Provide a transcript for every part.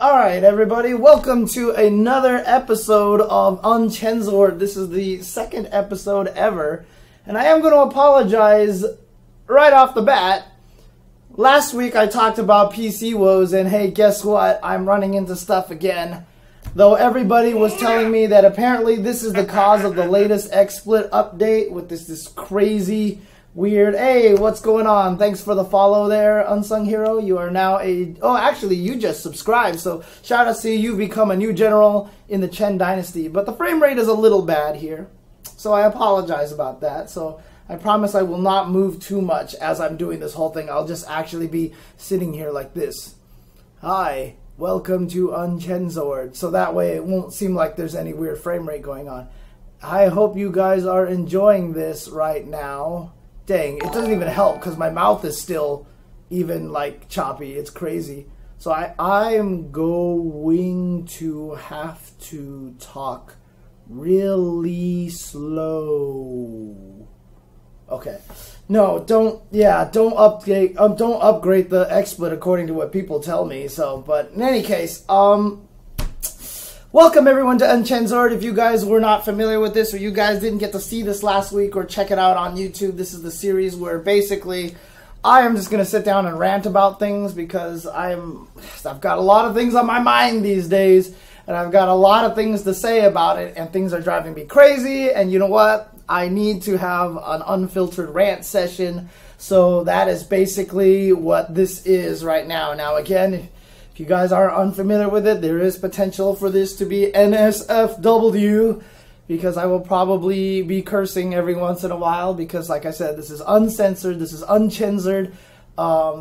Alright everybody, welcome to another episode of UNCHENSORED. This is the second episode ever, and I am going to apologize right off the bat. Last week I talked about PC woes, and hey, guess what? I'm running into stuff again. Though everybody was telling me that apparently this is the cause of the latest XSplit update with this crazy weird, hey, what's going on? Thanks for the follow there, Unsung Hero. You are now oh, actually, you just subscribed, so shout out to you. You've become a new general in the Chen Dynasty. But the frame rate is a little bad here, so I apologize about that. So I promise I will not move too much as I'm doing this whole thing. I'll just actually be sitting here like this. Hi, welcome to UNCHENSORED. So that way it won't seem like there's any weird frame rate going on. I hope you guys are enjoying this right now. Dang, it doesn't even help because my mouth is still even like choppy. It's crazy. So I am going to have to talk really slow. Okay. No, don't upgrade the XSplit according to what people tell me. So, but in any case, welcome everyone to UNCHENSORED. If you guys were not familiar with this, or you guys didn't get to see this last week or check it out on YouTube, this is the series where basically I am just going to sit down and rant about things because I've got a lot of things on my mind these days, and I've got a lot of things to say about it, and things are driving me crazy, and you know what? I need to have an unfiltered rant session, so that is basically what this is right now. Now again, if you guys are unfamiliar with it, there is potential for this to be NSFW, because I will probably be cursing every once in a while, because like I said, this is uncensored, this is UNCHENSORED,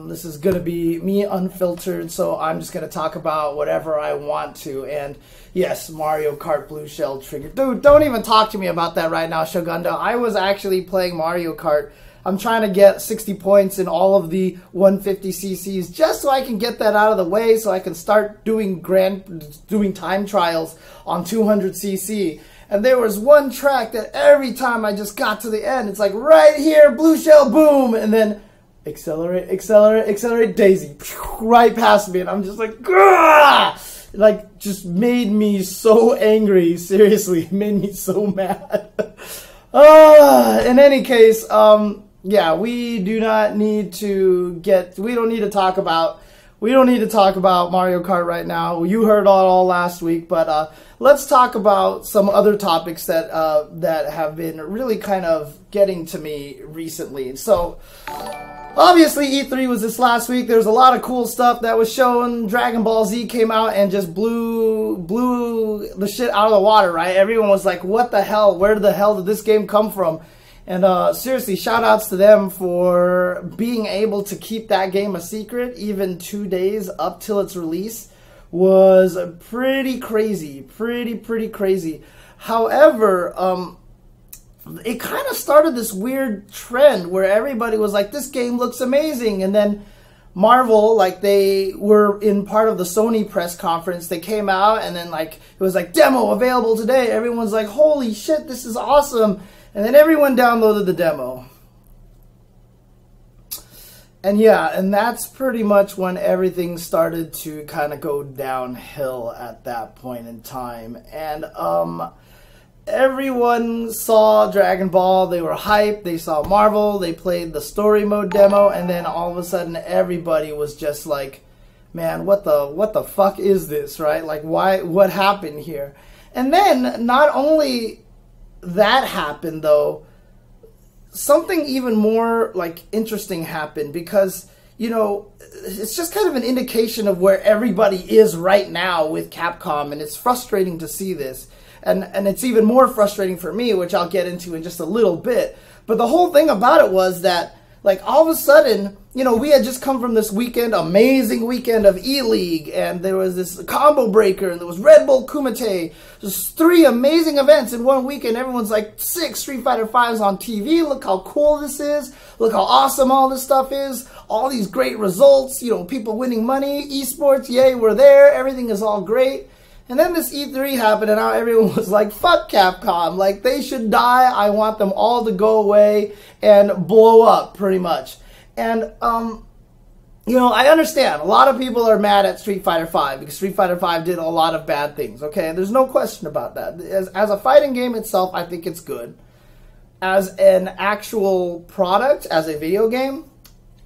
this is going to be me unfiltered, so I'm just going to talk about whatever I want to. And yes, Mario Kart Blue Shell triggered. Dude, don't even talk to me about that right now, Shogundo. I was actually playing Mario Kart. I'm trying to get 60 points in all of the 150cc's just so I can get that out of the way, so I can start doing time trials on 200cc. And there was one track that every time I just got to the end, it's like right here, blue shell, boom, and then accelerate, accelerate, accelerate, daisy, right past me, and I'm just like, grrr! Like, just made me so angry. Seriously, it made me so mad. In any case, yeah, we don't need to talk about Mario Kart right now. You heard all last week, but let's talk about some other topics that have been really kind of getting to me recently. So, obviously, E3 was this last week. There's a lot of cool stuff that was shown. Dragon Ball Z came out and just blew the shit out of the water, right? Everyone was like, what the hell? Where the hell did this game come from? And seriously, shout outs to them for being able to keep that game a secret even 2 days up till its release. Was pretty crazy. Pretty crazy. However, it kind of started this weird trend where everybody was like, this game looks amazing. And then Marvel, like, they were in part of the Sony press conference. They came out and then, like, it was like, demo available today. Everyone's like, holy shit, this is awesome. And then everyone downloaded the demo. And yeah, and that's pretty much when everything started to kind of go downhill at that point in time. And everyone saw Dragon Ball, they were hyped, they saw Marvel, they played the story mode demo, and then all of a sudden everybody was just like, man, what the fuck is this, right? Like, what happened here? And then not only that happened, though, something even more like interesting happened, because you know, it's just kind of an indication of where everybody is right now with Capcom, and it's frustrating to see this. And it's even more frustrating for me, which I'll get into in just a little bit. But the whole thing about it was that, like, all of a sudden, you know, we had just come from this weekend, amazing weekend of E-League, and there was this Combo Breaker, and there was Red Bull Kumite. There's 3 amazing events in one weekend. Everyone's like, 6 Street Fighter 5s on TV. Look how cool this is. Look how awesome all this stuff is. All these great results, you know, people winning money, esports, yay, we're there. Everything is all great. And then this E3 happened, and now everyone was like, fuck Capcom. Like, they should die. I want them all to go away and blow up, pretty much. And you know, I understand. A lot of people are mad at Street Fighter V because Street Fighter V did a lot of bad things, okay? There's no question about that. As a fighting game itself, I think it's good. As an actual product, as a video game,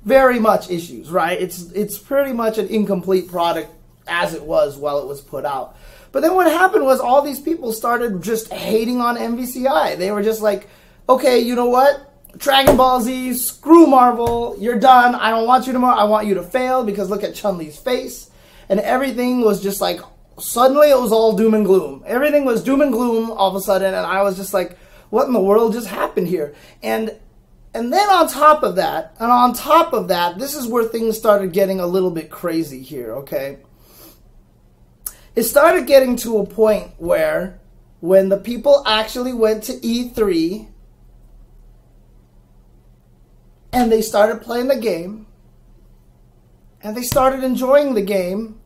very much issues, right? It's pretty much an incomplete product as it was while it was put out. But then what happened was all these people started just hating on MVCI. They were just like, okay, you know what? Dragon Ball Z, screw Marvel, you're done. I don't want you anymore. I want you to fail because look at Chun-Li's face. And everything was just like, suddenly it was all doom and gloom. Everything was doom and gloom all of a sudden, and I was just like, what in the world just happened here? And then on top of that, this is where things started getting a little bit crazy here, okay? It started getting to a point where when the people actually went to E3 and they started playing the game and they started enjoying the game,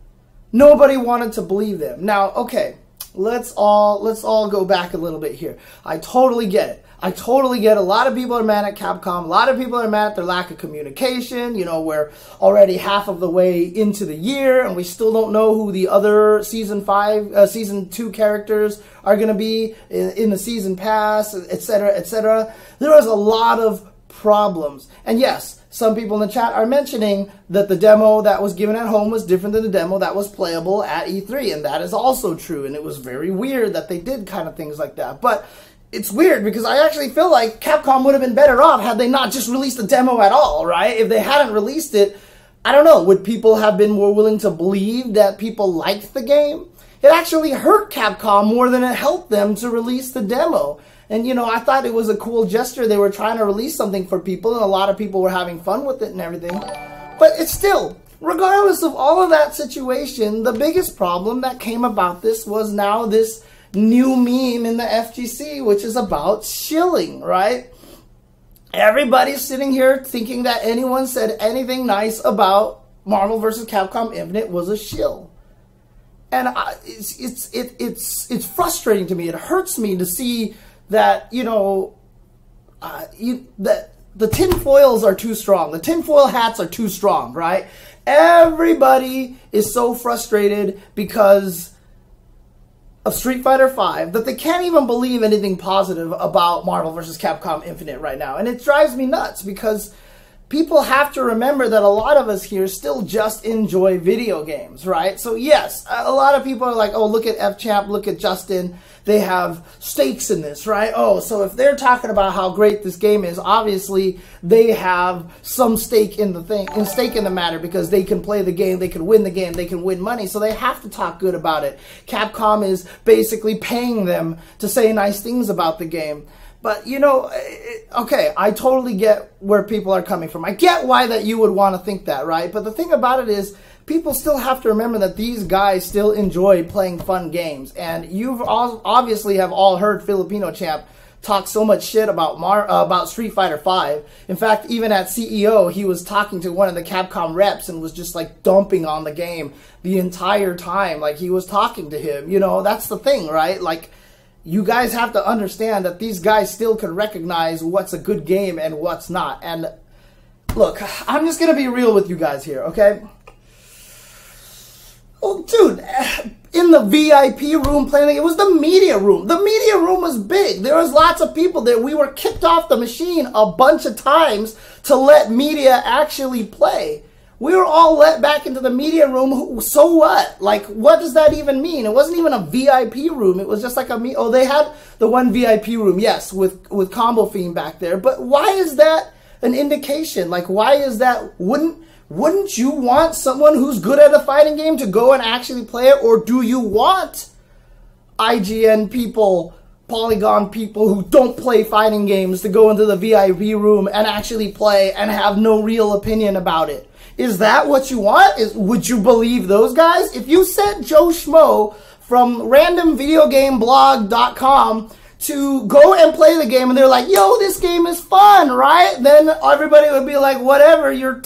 nobody wanted to believe them. Now, okay, let's all go back a little bit here. I totally get it. I totally get it. A lot of people are mad at Capcom. A lot of people are mad at their lack of communication. You know, we're already half of the way into the year and we still don't know who the other Season 2 characters are going to be in the Season Pass, etc., etc. There was a lot of problems. And yes, some people in the chat are mentioning that the demo that was given at home was different than the demo that was playable at E3, and that is also true, and it was very weird that they did kind of things like that. But it's weird because I actually feel like Capcom would have been better off had they not just released a demo at all, right? If they hadn't released it, I don't know, would people have been more willing to believe that people liked the game? It actually hurt Capcom more than it helped them to release the demo. And, you know, I thought it was a cool gesture. They were trying to release something for people, and a lot of people were having fun with it and everything. But it's still, regardless of all of that situation, the biggest problem that came about this was now this new meme in the FGC, which is about shilling, right? Everybody's sitting here thinking that anyone said anything nice about Marvel vs. Capcom Infinite was a shill. And it's frustrating to me. It hurts me to see that, you know, that the tinfoils are too strong. The tinfoil hats are too strong, right? Everybody is so frustrated because of Street Fighter V that they can't even believe anything positive about Marvel vs. Capcom Infinite right now. And it drives me nuts because people have to remember that a lot of us here still just enjoy video games, right? So yes, a lot of people are like, oh, look at F-Champ, look at Justin. They have stakes in this, right? Oh, so if they're talking about how great this game is, obviously they have some stake in the thing, stake in the matter, because they can play the game, they can win the game, they can win money, so they have to talk good about it. Capcom is basically paying them to say nice things about the game. But, you know, okay, I totally get where people are coming from. I get why that you would want to think that, right? But the thing about it is, people still have to remember that these guys still enjoy playing fun games. And you've obviously have all heard Filipino Champ talk so much shit about Street Fighter V. In fact, even at CEO, he was talking to one of the Capcom reps and was just like dumping on the game the entire time. Like he was talking to him. You know, that's the thing, right? Like, you guys have to understand that these guys still can recognize what's a good game and what's not. And look, I'm just going to be real with you guys here, okay? Oh, dude, in the VIP room playing, it was the media room. The media room was big. There was lots of people there. We were kicked off the machine a bunch of times to let media actually play. We were all let back into the media room. So what? Like, what does that even mean? It wasn't even a VIP room. It was just like a... Oh, they had the one VIP room, yes, with Combo Fiend back there. But why is that an indication? Like, why is that... Wouldn't you want someone who's good at a fighting game to go and actually play it? Or do you want IGN people, Polygon people who don't play fighting games to go into the VIP room and actually play and have no real opinion about it? Is that what you want? Would you believe those guys? If you sent Joe Schmo from randomvideogameblog.com to go and play the game and they're like, yo, this game is fun, right? Then everybody would be like, whatever, you're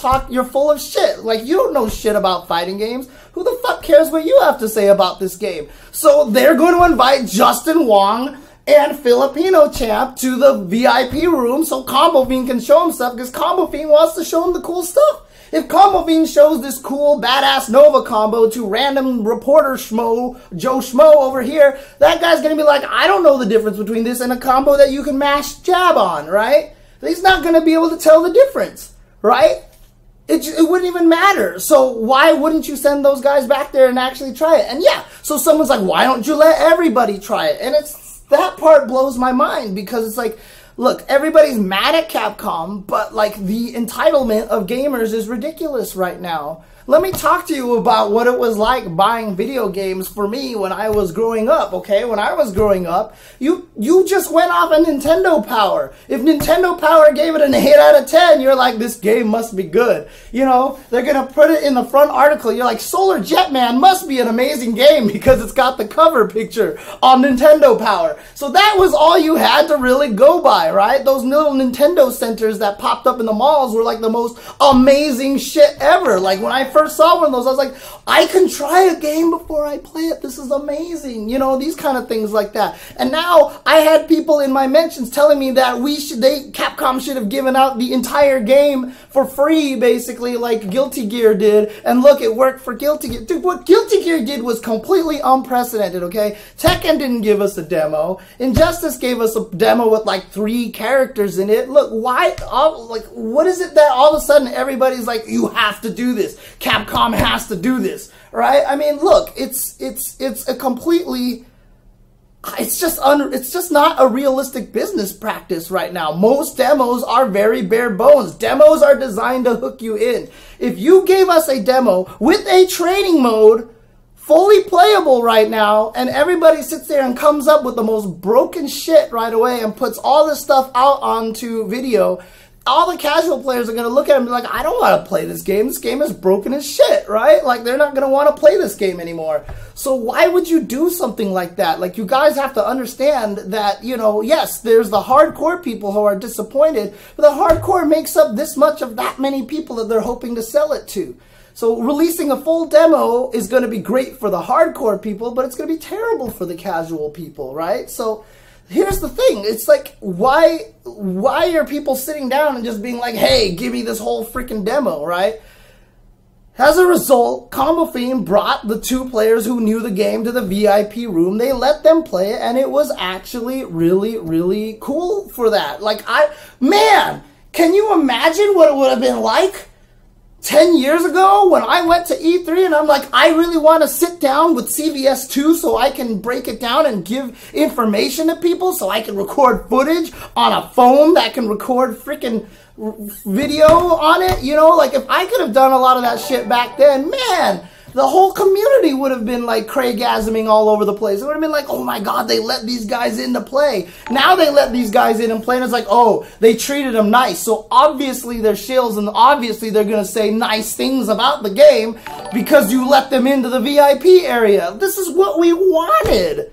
full of shit. Like, you don't know shit about fighting games. Who the fuck cares what you have to say about this game? So they're going to invite Justin Wong and Filipino Champ to the VIP room so Combo Fiend can show himself because Combo Fiend wants to show him the cool stuff. If Combo Fiend shows this cool, badass Nova combo to random reporter schmo, Joe Schmo over here, that guy's going to be like, I don't know the difference between this and a combo that you can mash jab on, right? He's not going to be able to tell the difference, right? It wouldn't even matter. So why wouldn't you send those guys back there and actually try it? And yeah, so someone's like, why don't you let everybody try it? And that part blows my mind, because it's like, look, everybody's mad at Capcom, but like the entitlement of gamers is ridiculous right now. Let me talk to you about what it was like buying video games for me when I was growing up, okay? When I was growing up, you just went off of Nintendo Power. If Nintendo Power gave it an 8 out of 10, you're like, this game must be good. You know, they're going to put it in the front article. You're like, Solar Jetman must be an amazing game because it's got the cover picture on Nintendo Power. So that was all you had to really go by, right? Those little Nintendo centers that popped up in the malls were like the most amazing shit ever. Like when I first saw one of those, I was like, I can try a game before I play it. This is amazing. You know, these kind of things like that. And now I had people in my mentions telling me that Capcom should have given out the entire game for free, basically, like Guilty Gear did. And look, it worked for Guilty Gear. Dude, what Guilty Gear did was completely unprecedented, okay? Tekken didn't give us a demo. Injustice gave us a demo with like 3 characters in it. Look, why, like, what is it that all of a sudden everybody's like, you have to do this. Capcom has to do this, right? I mean, look, it's a completely, it's just not a realistic business practice right now. Most demos are very bare bones. Demos are designed to hook you in. If you gave us a demo with a training mode, fully playable right now, and everybody sits there and comes up with the most broken shit right away and puts all this stuff out onto video, all the casual players are going to look at it and be like, I don't want to play this game. This game is broken as shit, right? Like, they're not going to want to play this game anymore. So why would you do something like that? Like, you guys have to understand that, you know, yes, there's the hardcore people who are disappointed, but the hardcore makes up this much of that many people that they're hoping to sell it to. So releasing a full demo is going to be great for the hardcore people, but it's going to be terrible for the casual people, right? So here's the thing. It's like, why are people sitting down and just being like, hey, give me this whole freaking demo, right? As a result, Combo Fiend brought the 2 players who knew the game to the VIP room. They let them play it, and it was actually really, really cool for that. Like, man, can you imagine what it would have been like 10 years ago when I went to E3 and I'm like, I really want to sit down with CVS2 so I can break it down and give information to people, so I can record footage on a phone that can record freaking video on it, you know? Like, if I could have done a lot of that shit back then, man, the whole community would have been like Craigasming all over the place. It would have been like, oh my God, they let these guys in to play. Now they let these guys in and play, and it's like, oh, they treated them nice. So obviously they're shills, and obviously they're going to say nice things about the game because you let them into the VIP area. This is what we wanted.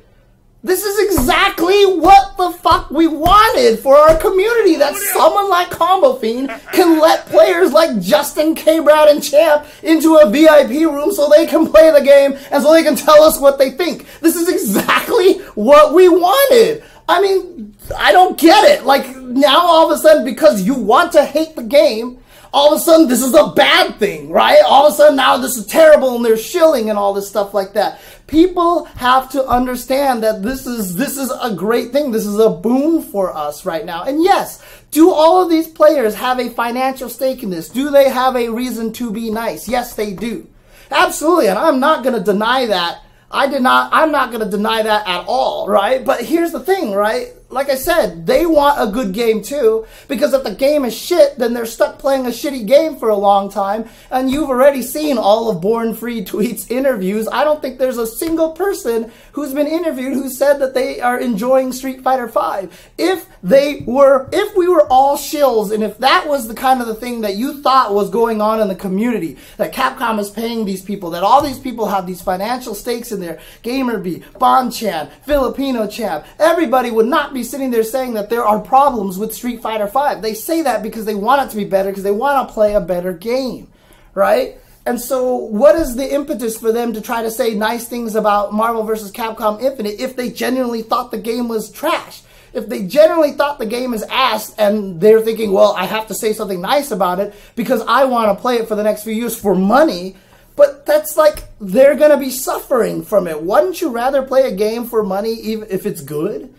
This is exactly what the fuck we wanted for our community, that someone like Combo Fiend can let players like Justin, K-Brad, and Champ into a VIP room so they can play the game and so they can tell us what they think. This is exactly what we wanted. I mean, I don't get it. Like, now all of a sudden, because you want to hate the game, all of a sudden this is a bad thing, right? All of a sudden now this is terrible and they're shilling and all this stuff like that. People have to understand that this is a great thing. This is a boon for us right now. And yes, do all of these players have a financial stake in this? Do they have a reason to be nice? Yes, they do. Absolutely, and I'm not going to deny that. I'm not going to deny that at all, right? But here's the thing, right? Like I said, they want a good game too, because if the game is shit, then they're stuck playing a shitty game for a long time, and you've already seen all of Born Free Tweet's interviews. I don't think there's a single person who's been interviewed who said that they are enjoying Street Fighter V. If we were all shills, and if that was the kind of the thing that you thought was going on in the community, that Capcom is paying these people, that all these people have these financial stakes in there, GamerB, Bonchan, Filipino Champ, everybody would not be sitting there saying that there are problems with Street Fighter V. They say that because they want it to be better, because they want to play a better game, right? And so what is the impetus for them to try to say nice things about Marvel vs. Capcom Infinite if they genuinely thought the game was trash? If they generally thought the game is ass and they're thinking, well, I have to say something nice about it because I want to play it for the next few years for money, but that's like, they're going to be suffering from it. Wouldn't you rather play a game for money even if it's good?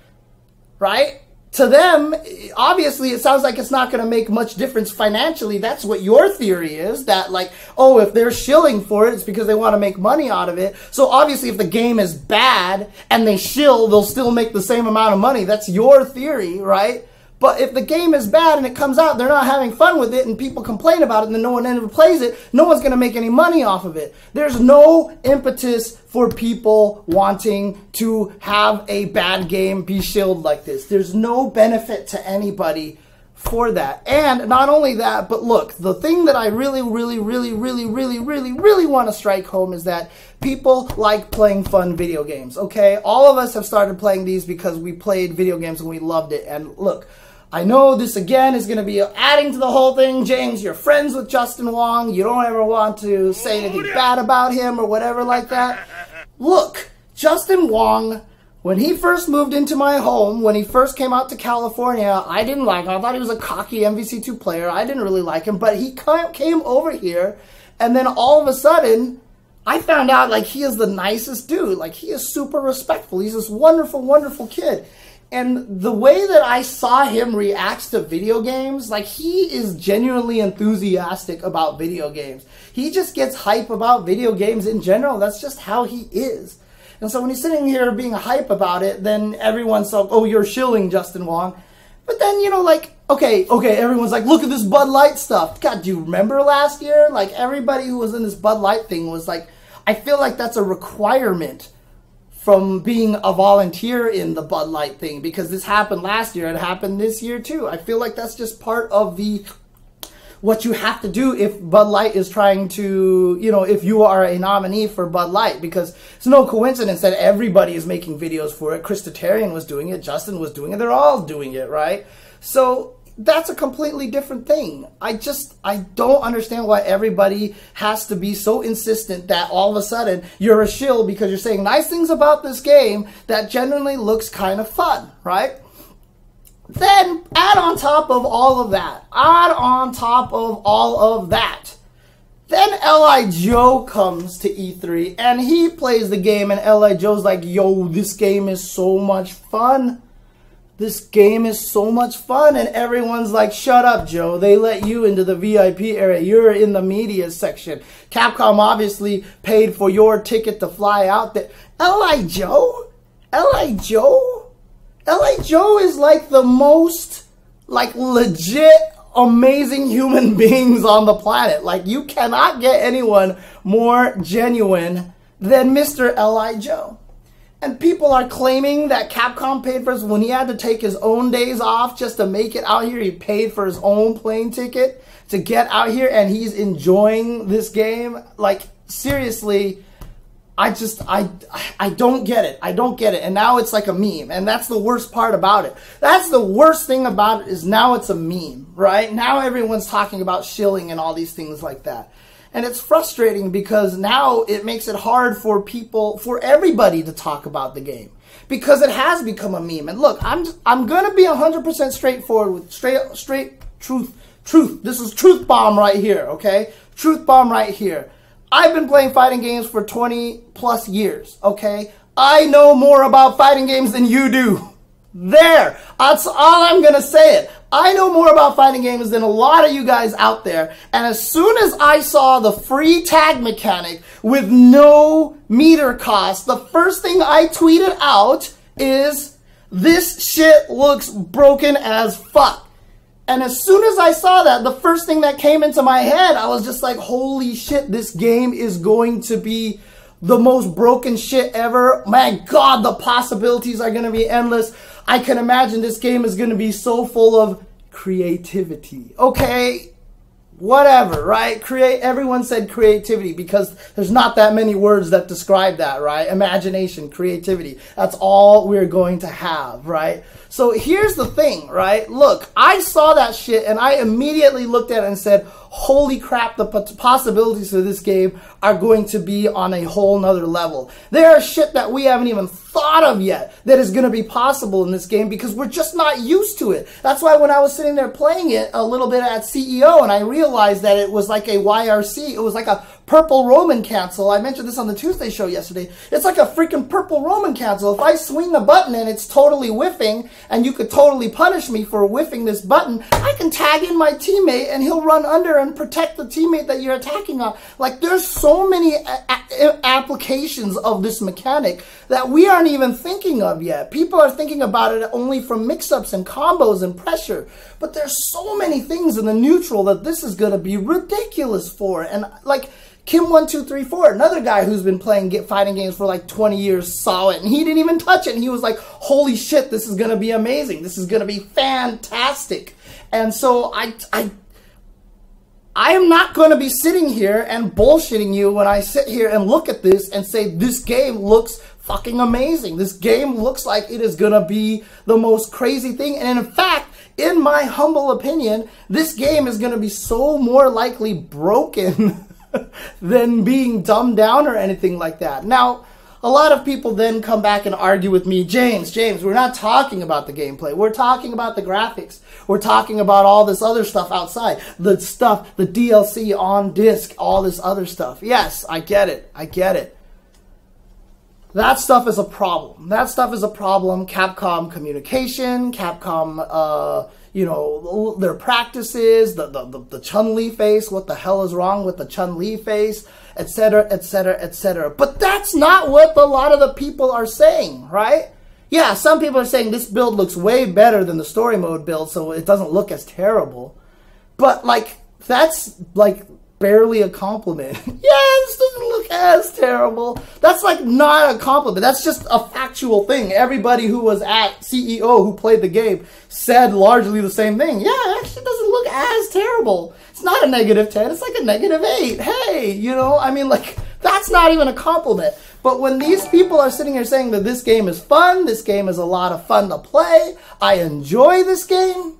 Right? To them, obviously, it sounds like it's not going to make much difference financially. That's what your theory is, that like, oh, if they're shilling for it, it's because they want to make money out of it. So obviously, if the game is bad and they shill, they'll still make the same amount of money. That's your theory, right? But if the game is bad and it comes out, they're not having fun with it and people complain about it and then no one ever plays it, no one's going to make any money off of it. There's no impetus for people wanting to have a bad game be shilled like this. There's no benefit to anybody for that. And not only that, but look, the thing that I really want to strike home is that people like playing fun video games, okay? All of us have started playing these because we played video games and we loved it. And look, I know this again is going to be adding to the whole thing. James, you're friends with Justin Wong. You don't ever want to say anything bad about him or whatever like that. Look, Justin Wong, when he first moved into my home, when he first came out to California, I didn't like him. I thought he was a cocky MVC2 player. I didn't really like him, but he came over here, and then all of a sudden, I found out like he is the nicest dude. Like, he is super respectful. He's this wonderful, wonderful kid. And the way that I saw him react to video games, like, he is genuinely enthusiastic about video games. He just gets hype about video games in general. That's just how he is. And so when he's sitting here being hype about it, then everyone's like, oh, you're shilling Justin Wong. But then, you know, like, okay, everyone's like, look at this Bud Light stuff. God, do you remember last year? Like, everybody who was in this Bud Light thing was like, I feel like that's a requirement from being a volunteer in the Bud Light thing, because this happened last year, it happened this year too. I feel like that's just part of what you have to do if Bud Light is trying to, you know, if you are a nominee for Bud Light, because it's no coincidence that everybody is making videos for it. Chris Tatarian was doing it, Justin was doing it, they're all doing it, right? So that's a completely different thing. I don't understand why everybody has to be so insistent that all of a sudden you're a shill because you're saying nice things about this game that genuinely looks kind of fun, right? Then add on top of all of that, then L.I. Joe comes to E3 and he plays the game and L.I. Joe's like, yo, this game is so much fun. This game is so much fun. And everyone's like, shut up, Joe. They let you into the VIP area. You're in the media section. Capcom obviously paid for your ticket to fly out there. L.I. Joe? L.I. Joe? L.I. Joe is like the most, like, legit amazing human beings on the planet. Like, you cannot get anyone more genuine than Mr. L.I. Joe. And people are claiming that Capcom paid for his, when he had to take his own days off just to make it out here, he paid for his own plane ticket to get out here and he's enjoying this game. Like, seriously, I don't get it. I don't get it. And now it's like a meme. And that's the worst part about it. That's the worst thing about it, is now it's a meme, right? Now everyone's talking about shilling and all these things like that. And it's frustrating because now it makes it hard for people, for everybody to talk about the game, because it has become a meme. And look, I'm going to be 100% straightforward with straight truth. This is truth bomb right here, okay? Truth bomb right here. I've been playing fighting games for 20 plus years, okay? I know more about fighting games than you do. There. That's all I'm going to say it. I know more about fighting games than a lot of you guys out there. And as soon as I saw the free tag mechanic with no meter cost, the first thing I tweeted out is, this shit looks broken as fuck. And as soon as I saw that, the first thing that came into my head, I was just like, holy shit, this game is going to be the most broken shit ever. My God, the possibilities are going to be endless. I can imagine this game is going to be so full of creativity. Okay, whatever, right? Everyone said creativity because there's not that many words that describe that, right? Imagination, creativity. That's all we're going to have, right? So here's the thing, right? Look, I saw that shit and I immediately looked at it and said, holy crap, the possibilities for this game are going to be on a whole nother level. There are shit that we haven't even thought of yet that is going to be possible in this game because we're just not used to it. That's why when I was sitting there playing it a little bit at CEO and I realized that it was like a YRC, it was like a purple Roman cancel. I mentioned this on the Tuesday show yesterday. It's like a freaking purple Roman cancel. If I swing the button and it's totally whiffing, and you could totally punish me for whiffing this button, I can tag in my teammate and he'll run under and protect the teammate that you're attacking on. Like, there's so many applications of this mechanic that we aren't even thinking of yet. People are thinking about it only from mix-ups and combos and pressure. But there's so many things in the neutral that this is going to be ridiculous for. And like, Kim1234, another guy who's been playing fighting games for like 20 years, saw it and he didn't even touch it. And he was like, holy shit, this is going to be amazing. This is going to be fantastic. And so I am not going to be sitting here and bullshitting you when I sit here and look at this and say this game looks fucking amazing. This game looks like it is going to be the most crazy thing. And in fact, in my humble opinion, this game is going to be so more likely broken than being dumbed down or anything like that. Now, a lot of people then come back and argue with me, James, we're not talking about the gameplay. We're talking about the graphics. We're talking about all this other stuff outside. The stuff, the DLC on disc, all this other stuff. Yes, I get it. I get it. That stuff is a problem. That stuff is a problem. Capcom communication, Capcom, you know, their practices, the Chun-Li face, what the hell is wrong with the Chun-Li face, etc., etc., etc. But that's not what a lot of the people are saying, right? Yeah, some people are saying this build looks way better than the story mode build, so it doesn't look as terrible. But, like, that's, like, barely a compliment. Yeah, this doesn't look as terrible. That's like not a compliment. That's just a factual thing. Everybody who was at CEO who played the game said largely the same thing. Yeah, it actually doesn't look as terrible. It's not a -10. It's like a -8. Hey, you know, I mean, like, that's not even a compliment. But when these people are sitting here saying that this game is fun, this game is a lot of fun to play, I enjoy this game,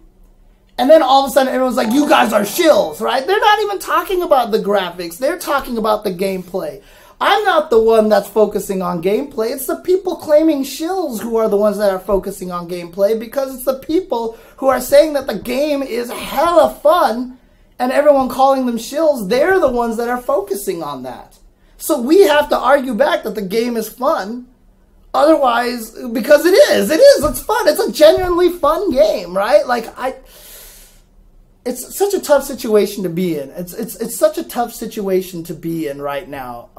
and then all of a sudden everyone's like, you guys are shills, right? They're not even talking about the graphics. They're talking about the gameplay. I'm not the one that's focusing on gameplay. It's the people claiming shills who are the ones that are focusing on gameplay, because it's the people who are saying that the game is hella fun and everyone calling them shills. They're the ones that are focusing on that. So we have to argue back that the game is fun. Otherwise, because it is, it's fun. It's a genuinely fun game, right? Like, it's such a tough situation to be in. It's such a tough situation to be in right now.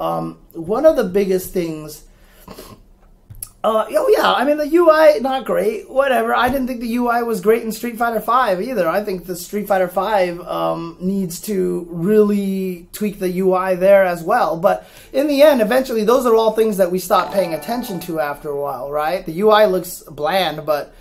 One of the biggest things, oh yeah, I mean, the UI, not great, whatever. I didn't think the UI was great in Street Fighter V either. I think the Street Fighter V needs to really tweak the UI there as well. But in the end, eventually, those are all things that we stop paying attention to after a while, right? The UI looks bland, but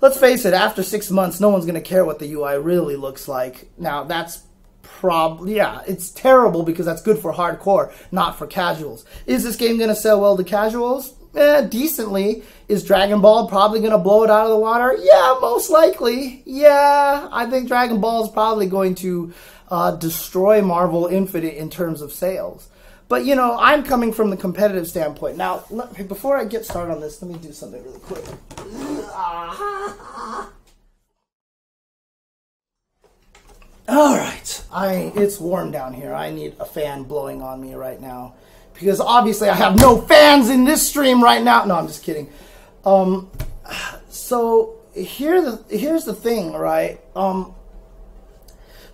let's face it, after 6 months, no one's going to care what the UI really looks like. Now, that's probably, yeah, it's terrible because that's good for hardcore, not for casuals. Is this game going to sell well to casuals? Decently. Is Dragon Ball probably going to blow it out of the water? Yeah, most likely. Yeah, I think Dragon Ball is probably going to destroy Marvel Infinite in terms of sales. But, you know, I'm coming from the competitive standpoint. Now, before I get started on this, let me do something really quick. All right. It's warm down here. I need a fan blowing on me right now, because obviously I have no fans in this stream right now. No, I'm just kidding. So here's the thing, right?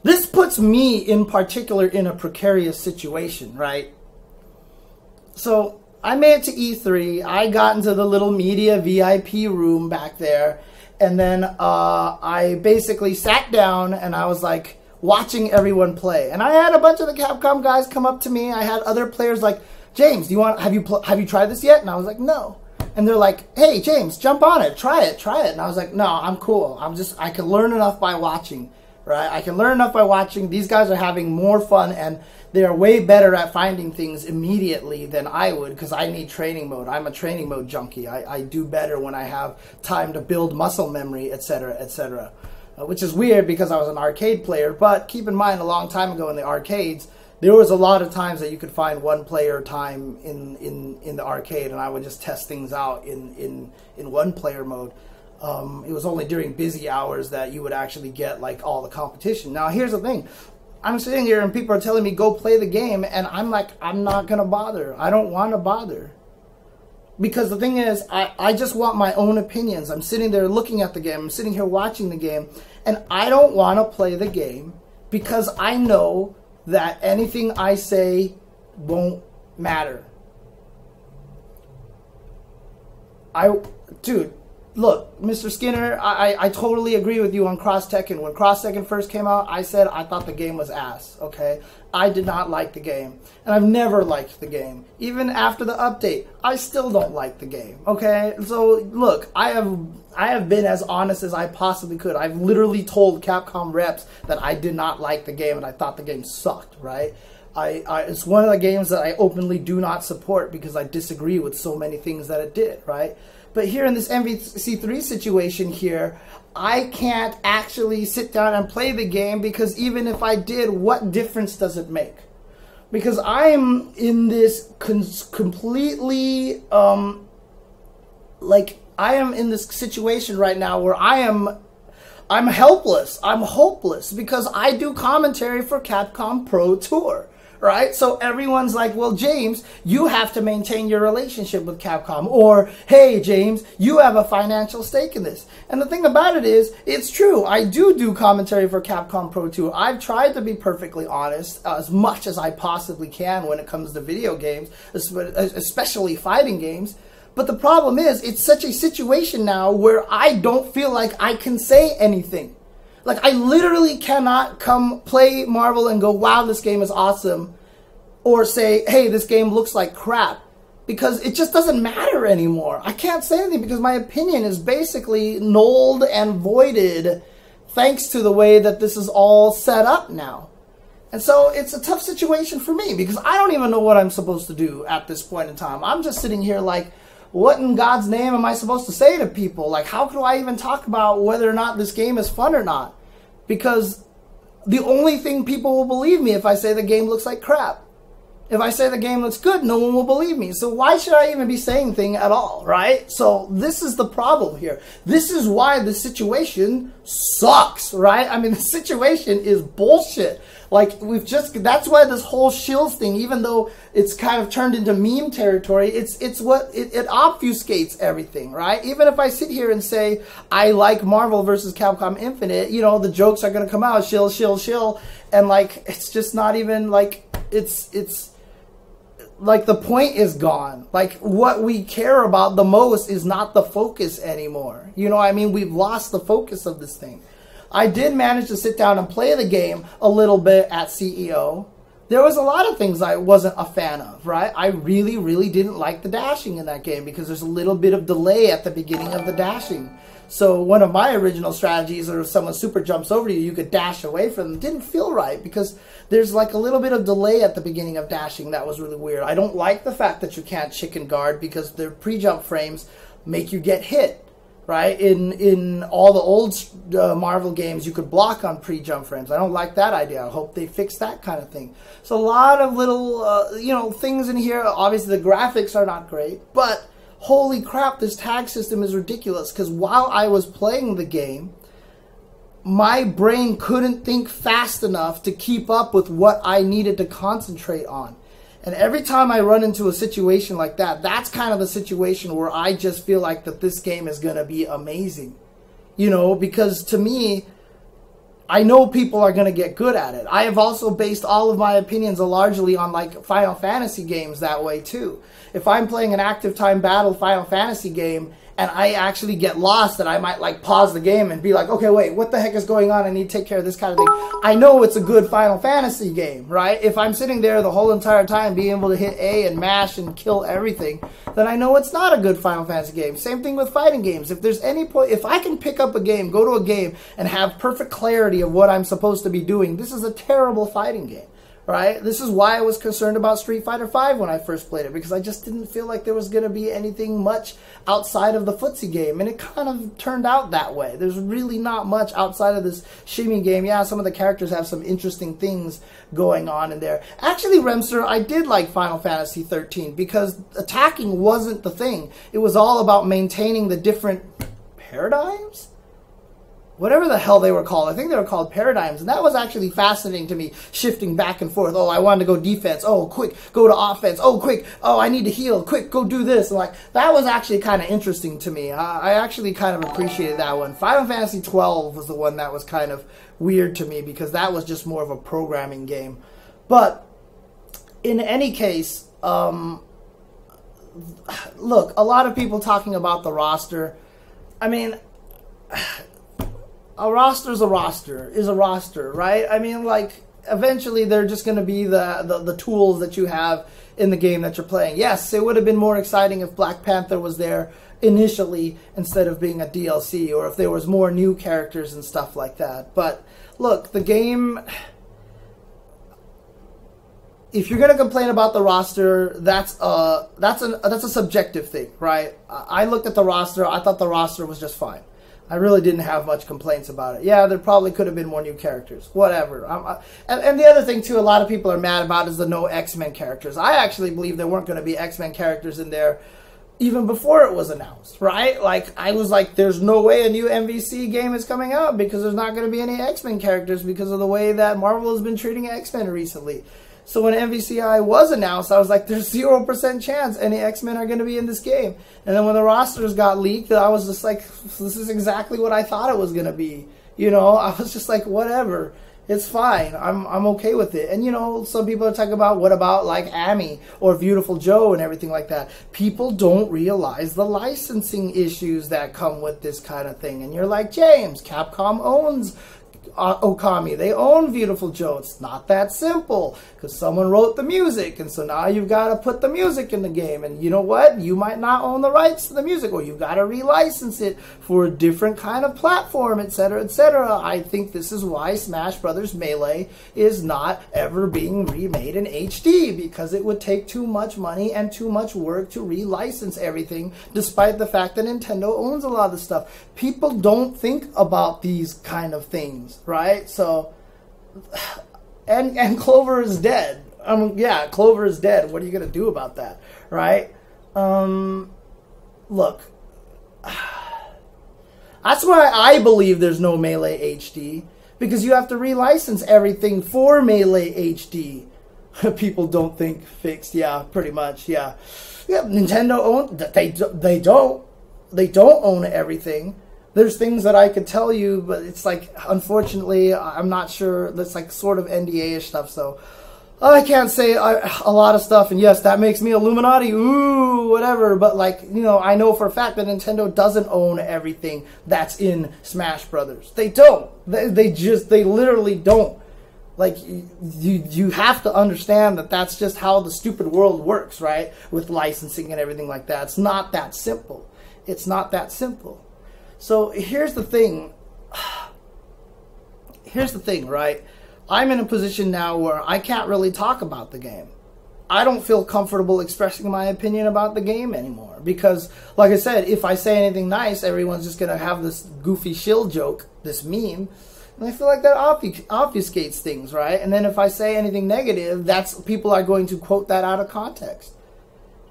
This puts me in particular in a precarious situation, right? So I made it to E3. I got into the little media VIP room back there, and then I basically sat down and I was like watching everyone play. And I had a bunch of the Capcom guys come up to me. I had other players like, James, have you tried this yet? And I was like, no. And they're like, hey, James, jump on it, try it. And I was like, no, I'm cool. I can learn enough by watching, right? I can learn enough by watching. These guys are having more fun, and they are way better at finding things immediately than I would, because I need training mode. I'm a training mode junkie. I do better when I have time to build muscle memory, etc., etc. which is weird because I was an arcade player. But keep in mind, a long time ago in the arcades, there was a lot of times that you could find one player time in the arcade, and I would just test things out in one player mode. It was only during busy hours that you would actually get like all the competition. Now here's the thing. I'm sitting here and people are telling me go play the game, and I'm like, I'm not going to bother. I don't want to bother. Because the thing is, I just want my own opinions. I'm sitting there looking at the game. I'm sitting here watching the game, and I don't want to play the game because I know that anything I say won't matter. Dude, look, Mr. Skinner, I totally agree with you on Cross Tekken. When Cross Tekken first came out, I said I thought the game was ass, okay? I did not like the game, and I've never liked the game. Even after the update, I still don't like the game, okay? So, look, I have been as honest as I possibly could. I've literally told Capcom reps that I did not like the game and I thought the game sucked, right? It's one of the games that I openly do not support because I disagree with so many things that it did, right? But here in this MVC3 situation here, I can't actually sit down and play the game because even if I did, what difference does it make? Because I'm in this completely, like, I am in this situation right now where I'm helpless. I'm hopeless because I do commentary for Capcom Pro Tour. Right? So everyone's like, well, James, you have to maintain your relationship with Capcom. Or, hey, James, you have a financial stake in this. And the thing about it is, it's true. I do commentary for Capcom Pro Tour. I've tried to be perfectly honest as much as I possibly can when it comes to video games, especially fighting games. But the problem is, it's such a situation now where I don't feel like I can say anything. Like, I literally cannot come play Marvel and go, wow, this game is awesome. Or say, hey, this game looks like crap. Because it just doesn't matter anymore. I can't say anything because my opinion is basically nulled and voided thanks to the way that this is all set up now. And so it's a tough situation for me because I don't even know what I'm supposed to do at this point in time. I'm just sitting here like, what in God's name am I supposed to say to people? Like, how do I even talk about whether or not this game is fun or not? Because the only thing people will believe me if I say the game looks like crap. If I say the game looks good, no one will believe me. So why should I even be saying anything at all, right? So this is the problem here. This is why the situation sucks, right? I mean, the situation is bullshit. Like, that's why this whole Shill thing, even though it's kind of turned into meme territory, it obfuscates everything, right? Even if I sit here and say, I like Marvel vs. Capcom Infinite, you know, the jokes are going to come out, Shill, Shill, Shill, and like, it's just not even like, it's like the point is gone. Like, what we care about the most is not the focus anymore. You know what I mean? We've lost the focus of this thing. I did manage to sit down and play the game a little bit at CEO. There was a lot of things I wasn't a fan of, right? I really, really didn't like the dashing in that game because there's a little bit of delay at the beginning of the dashing. So one of my original strategies, or if someone super jumps over you, you could dash away from them. It didn't feel right because there's like a little bit of delay at the beginning of dashing. That was really weird. I don't like the fact that you can't chicken guard because their pre-jump frames make you get hit. Right? In all the old Marvel games, you could block on pre-jump frames. I don't like that idea. I hope they fix that kind of thing. So a lot of little, things in here. Obviously, the graphics are not great, but holy crap, this tag system is ridiculous. Because while I was playing the game, my brain couldn't think fast enough to keep up with what I needed to concentrate on. And every time I run into a situation like that, that's kind of the situation where I just feel like that this game is going to be amazing. You know, because to me, I know people are going to get good at it. I have also based all of my opinions largely on like Final Fantasy games that way too. If I'm playing an active time battle Final Fantasy game and I actually get lost, and I might like pause the game and be like, okay, wait, what the heck is going on? I need to take care of this kind of thing. I know it's a good Final Fantasy game, right? If I'm sitting there the whole entire time being able to hit A and mash and kill everything, then I know it's not a good Final Fantasy game. Same thing with fighting games. If there's any point, if I can pick up a game, go to a game, and have perfect clarity of what I'm supposed to be doing, this is a terrible fighting game. right? This is why I was concerned about Street Fighter V when I first played it, because I just didn't feel like there was going to be anything much outside of the footsie game, and it kind of turned out that way. There's really not much outside of this shimmy game. Yeah, some of the characters have some interesting things going on in there. Actually, Remster, I did like Final Fantasy 13 because attacking wasn't the thing. It was all about maintaining the different paradigms? Whatever the hell they were called. I think they were called paradigms. And that was actually fascinating to me, shifting back and forth. Oh, I wanted to go defense. Oh, quick, go to offense. Oh, quick. Oh, I need to heal. Quick, go do this. And like, that was actually kind of interesting to me. I actually kind of appreciated that one. Final Fantasy 12 was the one that was kind of weird to me because that was just more of a programming game. But in any case, look, a lot of people talking about the roster. I mean, a roster is a roster, right? I mean, like, eventually they're just going to be the tools that you have in the game that you're playing. Yes, it would have been more exciting if Black Panther was there initially instead of being a DLC, or if there was more new characters and stuff like that. But look, the game, if you're going to complain about the roster, that's a subjective thing, right? I looked at the roster, I thought the roster was just fine. I really didn't have much complaints about it. Yeah, there probably could have been more new characters. Whatever. And the other thing, too, a lot of people are mad about is the no X-Men characters. I actually believe there weren't going to be X-Men characters in there even before it was announced, right? Like, I was like, there's no way a new MVC game is coming out because there's not going to be any X-Men characters because of the way that Marvel has been treating X-Men recently. So when MVCI was announced, I was like, there's 0% chance any X-Men are going to be in this game. And then when the rosters got leaked, I was just like, this is exactly what I thought it was going to be. You know, I was just like, whatever. It's fine. I'm okay with it. And, you know, some people are talking about, what about, like, Amy or Beautiful Joe and everything like that. People don't realize the licensing issues that come with this kind of thing. And you're like, James, Capcom owns Okami. They own Beautiful Joe. It's not that simple because someone wrote the music, and so now you've got to put the music in the game. And you know what? You might not own the rights to the music, or you've got to relicense it for a different kind of platform, etc., etc. I think this is why Smash Brothers Melee is not ever being remade in HD, because it would take too much money and too much work to relicense everything, despite the fact that Nintendo owns a lot of the stuff. People don't think about these kind of things, right? So, and Clover is dead. Yeah, Clover is dead. What are you going to do about that, right? Look, that's why I believe there's no Melee HD, because you have to relicense everything for Melee HD. People don't think fixed. Yeah, pretty much. Yeah, Nintendo owns. They don't own everything. There's things that I could tell you, but it's like, unfortunately, I'm not sure. That's like sort of NDA-ish stuff, so I can't say a lot of stuff. And yes, that makes me Illuminati, ooh, whatever. But like, you know, I know for a fact that Nintendo doesn't own everything that's in Smash Brothers. They don't. They literally don't. Like, you have to understand that that's just how the stupid world works, right? With licensing and everything like that. It's not that simple. It's not that simple. So here's the thing. Here's the thing, right? I'm in a position now where I can't really talk about the game. I don't feel comfortable expressing my opinion about the game anymore. Because, like I said, if I say anything nice, everyone's just going to have this goofy Shill joke, this meme. And I feel like that obfuscates things, right? And then if I say anything negative, people are going to quote that out of context.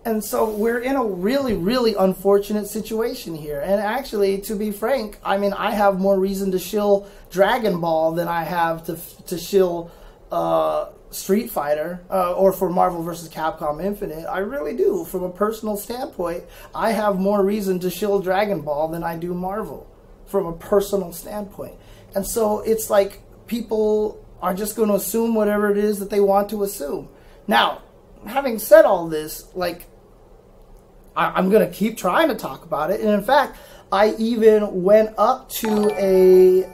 And so we're in a really, really unfortunate situation here. And actually, to be frank, I mean, I have more reason to shill Dragon Ball than I have to shill Street Fighter or for Marvel vs. Capcom Infinite. I really do. From a personal standpoint, I have more reason to shill Dragon Ball than I do Marvel from a personal standpoint. And so it's like people are just going to assume whatever it is that they want to assume. Now, having said all this, like, I'm going to keep trying to talk about it. And in fact, I even went up to the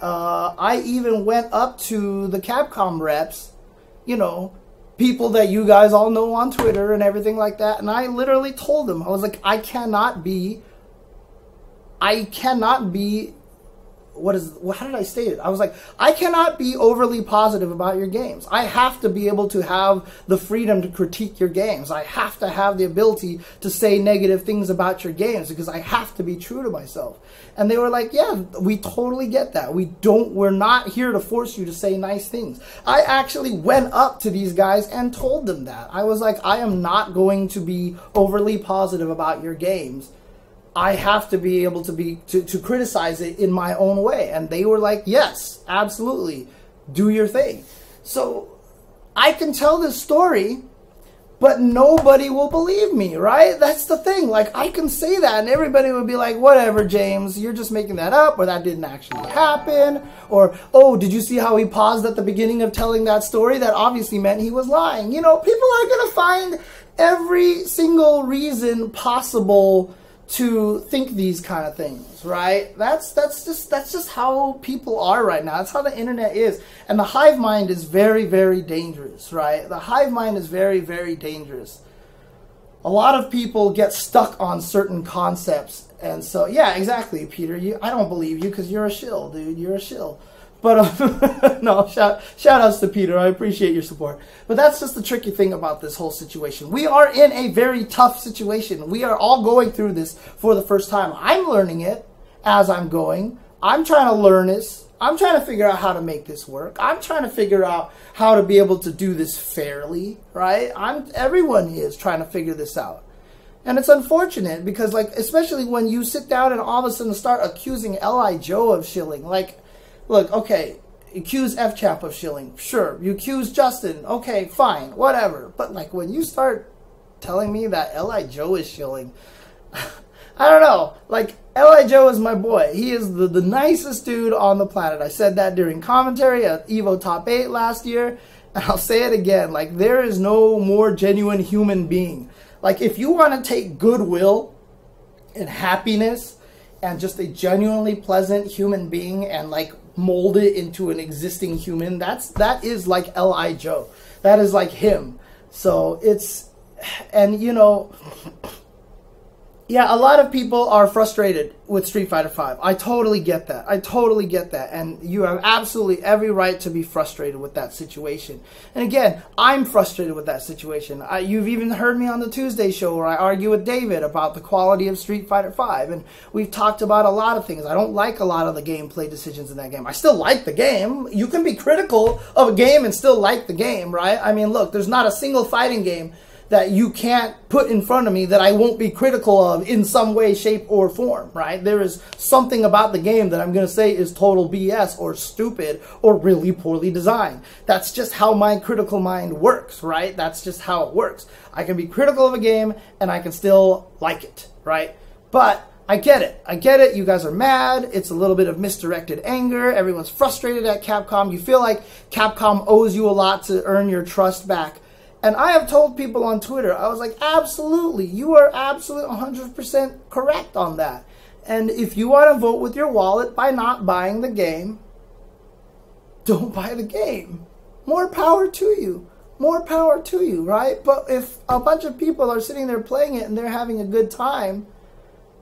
Capcom reps, you know, people that you guys all know on Twitter and everything like that. And I literally told them, I was like, I cannot be how did I state it? I was like, I cannot be overly positive about your games. I have to be able to have the freedom to critique your games. I have to have the ability to say negative things about your games because I have to be true to myself. And they were like, yeah, we totally get that. We're not here to force you to say nice things. I actually went up to these guys and told them that. I was like, I am not going to be overly positive about your games. I have to be able to criticize it in my own way. And they were like, yes, absolutely. Do your thing. So I can tell this story, but nobody will believe me, right? That's the thing. Like, I can say that and everybody would be like, whatever, James, you're just making that up, or that didn't actually happen. Or, oh, did you see how he paused at the beginning of telling that story? That obviously meant he was lying. You know, people are going to find every single reason possible to think these kind of things, right? That's just how people are right now. That's how the internet is. And the hive mind is very, very dangerous, right? The hive mind is very, very dangerous. A lot of people get stuck on certain concepts. And so, yeah, exactly, Peter. I don't believe you because you're a shill, dude. You're a shill. But no, shout outs to Peter. I appreciate your support. But that's just the tricky thing about this whole situation. We are in a very tough situation. We are all going through this for the first time. I'm learning it as I'm going. I'm trying to learn this. I'm trying to figure out how to make this work. I'm trying to figure out how to be able to do this fairly, right? Everyone is trying to figure this out. And it's unfortunate because, like, especially when you sit down and all of a sudden start accusing L.I. Joe of shilling, like, look, okay, accuse F-Champ of shilling. Sure. You accuse Justin. Okay, fine. Whatever. But, like, when you start telling me that L.I. Joe is shilling, I don't know. Like, L.I. Joe is my boy. He is the nicest dude on the planet. I said that during commentary at EVO Top 8 last year. And I'll say it again. Like, there is no more genuine human being. Like, if you want to take goodwill and happiness and just a genuinely pleasant human being and, like, mold it into an existing human, that is like L.I. Joe. That is like him. So and you know, yeah, a lot of people are frustrated with Street Fighter V. I totally get that. I totally get that. And you have absolutely every right to be frustrated with that situation. And again, I'm frustrated with that situation. You've even heard me on the Tuesday show where I argue with David about the quality of Street Fighter V. And we've talked about a lot of things. I don't like a lot of the gameplay decisions in that game. I still like the game. You can be critical of a game and still like the game, right? I mean, look, there's not a single fighting game that you can't put in front of me that I won't be critical of in some way, shape, or form, right? There is something about the game that I'm going to say is total BS or stupid or really poorly designed. That's just how my critical mind works, right? That's just how it works. I can be critical of a game and I can still like it, right? But I get it. I get it. You guys are mad. It's a little bit of misdirected anger. Everyone's frustrated at Capcom. You feel like Capcom owes you a lot to earn your trust back. And I have told people on Twitter, I was like, absolutely, you are absolutely 100% correct on that. And if you want to vote with your wallet by not buying the game, don't buy the game. More power to you. More power to you, right? But if a bunch of people are sitting there playing it and they're having a good time,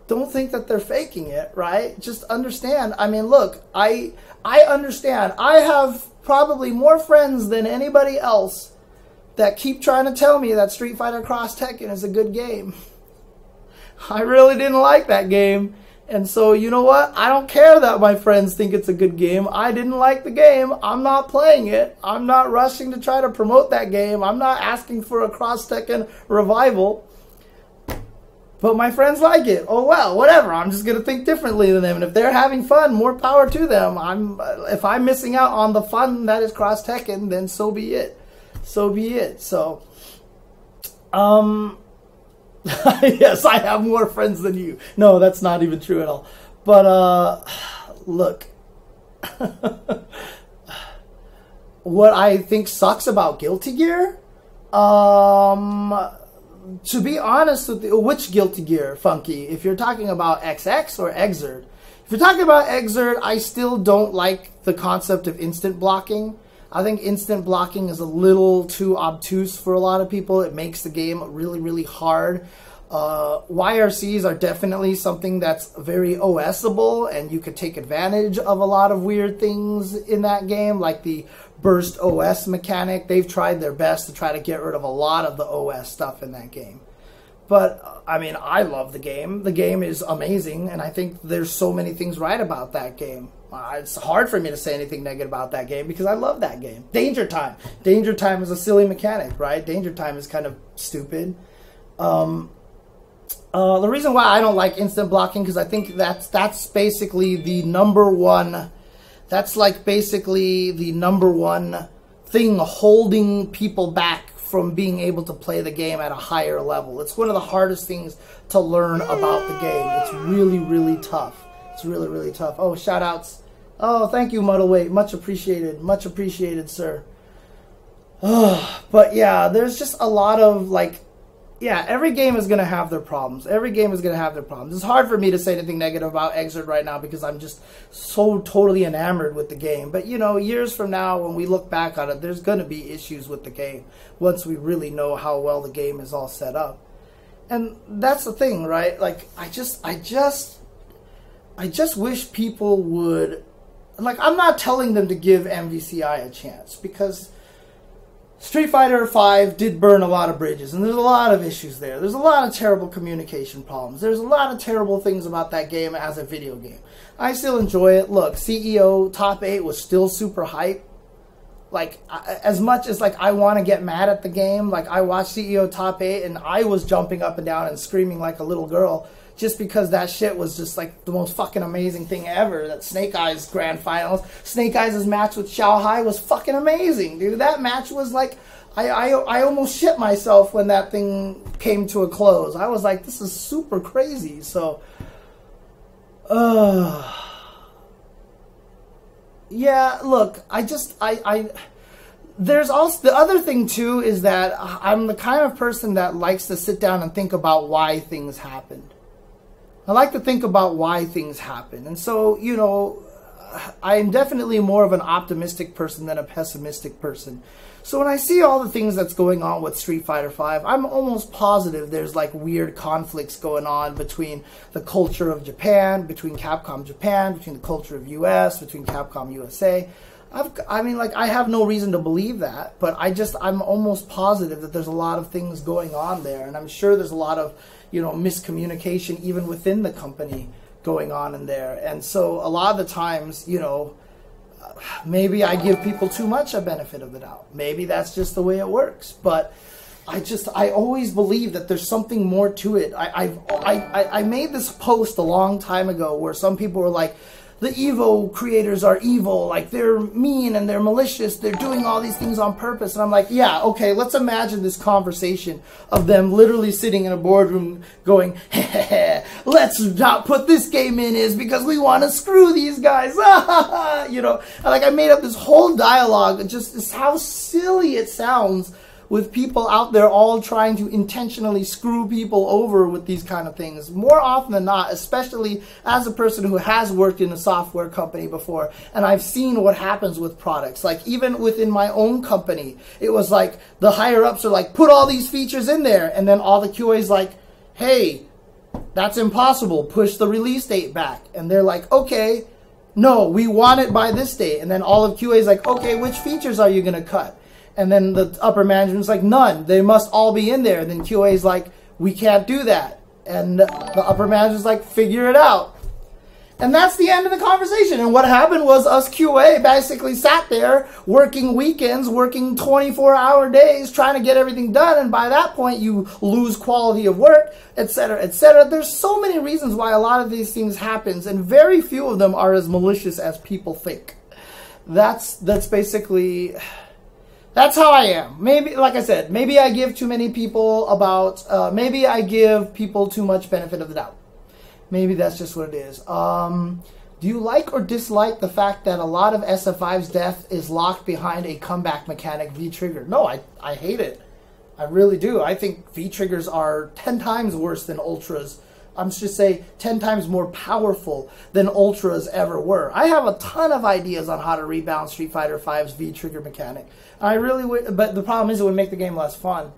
don't think that they're faking it, right? Just understand. I mean, look, I understand. I have probably more friends than anybody else that keep trying to tell me that Street Fighter Cross Tekken is a good game. I really didn't like that game. And so, you know what? I don't care that my friends think it's a good game. I didn't like the game. I'm not playing it. I'm not rushing to try to promote that game. I'm not asking for a Cross Tekken revival. But my friends like it. Oh, well, whatever. I'm just going to think differently than them. And if they're having fun, more power to them. If I'm missing out on the fun that is Cross Tekken, then so be it. So be it. So, yes, I have more friends than you. No, that's not even true at all. But, look, what I think sucks about Guilty Gear, to be honest with you, which Guilty Gear, Funky? If you're talking about XX or Exert? If you're talking about Exert, I still don't like the concept of instant blocking. I think instant blocking is a little too obtuse for a lot of people. It makes the game really, really hard. YRCs are definitely something that's very OSable, and you could take advantage of a lot of weird things in that game, like the burst OS mechanic. They've tried their best to try to get rid of a lot of the OS stuff in that game. But, I mean, I love the game. The game is amazing, and I think there's so many things right about that game. It's hard for me to say anything negative about that game because I love that game. Danger Time. Danger Time is a silly mechanic, right? Danger Time is kind of stupid. The reason why I don't like instant blocking, because I think that's basically the number one. That's like basically the number one thing holding people back from being able to play the game at a higher level. It's one of the hardest things to learn about the game. It's really, really tough. It's really, really tough. Oh, shout outs. Oh, thank you, Muddleweight. Much appreciated. Much appreciated, sir. Oh, but yeah, there's just a lot of like, yeah, every game is going to have their problems. Every game is going to have their problems. It's hard for me to say anything negative about Exert right now because I'm just so totally enamored with the game. But, you know, years from now, when we look back on it, there's going to be issues with the game once we really know how well the game is all set up. And that's the thing, right? Like, I just wish people would, like, I'm not telling them to give MVCI a chance because Street Fighter V did burn a lot of bridges, and there's a lot of issues there. There's a lot of terrible communication problems. There's a lot of terrible things about that game as a video game. I still enjoy it. Look, CEO Top 8 was still super hype. Like, as much as, like, I want to get mad at the game, like, I watched CEO Top 8, and I was jumping up and down and screaming like a little girl just because that shit was just, like, the most fucking amazing thing ever. That Snake Eyes Grand Finals. Snake Eyes' match with Xiao Hai was fucking amazing, dude. That match was, like, I almost shit myself when that thing came to a close. I was like, this is super crazy. So, yeah, look, there's also, the other thing, too, is that I'm the kind of person that likes to sit down and think about why things happened. I like to think about why things happen. And so, you know, I'm definitely more of an optimistic person than a pessimistic person. So when I see all the things that's going on with Street Fighter V, I'm almost positive there's like weird conflicts going on between the culture of Japan, between Capcom Japan, between the culture of US, between Capcom USA. I mean, like, I have no reason to believe that, but I'm almost positive that there's a lot of things going on there, and I'm sure there's a lot of, you know, miscommunication even within the company going on in there. And so a lot of the times, you know, maybe I give people too much a benefit of the doubt. Maybe that's just the way it works, but I always believe that there's something more to it. I made this post a long time ago where some people were like, the Evo creators are evil, like they're mean and they're malicious, they're doing all these things on purpose. And I'm like, yeah, okay, let's imagine this conversation of them literally sitting in a boardroom going, let's not put this game in is because we want to screw these guys. You know, like I made up this whole dialogue, just how silly it sounds with people out there all trying to intentionally screw people over with these kind of things. More often than not, especially as a person who has worked in a software company before, and I've seen what happens with products. Like, even within my own company, it was like, the higher-ups are like, put all these features in there, and then all the QA's like, hey, that's impossible, push the release date back. And they're like, okay, no, we want it by this date. And then all of QA's like, okay, which features are you going to cut? And then the upper management's like, none. They must all be in there. And then QA's like, we can't do that. And the upper management's like, figure it out. And that's the end of the conversation. And what happened was us QA basically sat there working weekends, working 24-hour days, trying to get everything done. And by that point, you lose quality of work, etc., etc. There's so many reasons why a lot of these things happens, and very few of them are as malicious as people think. That's basically... That's how I am. Maybe, like I said, maybe I give too many people maybe I give people too much benefit of the doubt. Maybe that's just what it is. Do you like or dislike the fact that a lot of SF5's death is locked behind a comeback mechanic, V-trigger? No, I hate it. I really do. I think V-triggers are 10 times worse than Ultras. I'm just say 10 times more powerful than Ultras ever were. I have a ton of ideas on how to rebound Street Fighter V's V-trigger mechanic. I really would, but the problem is it would make the game less fun.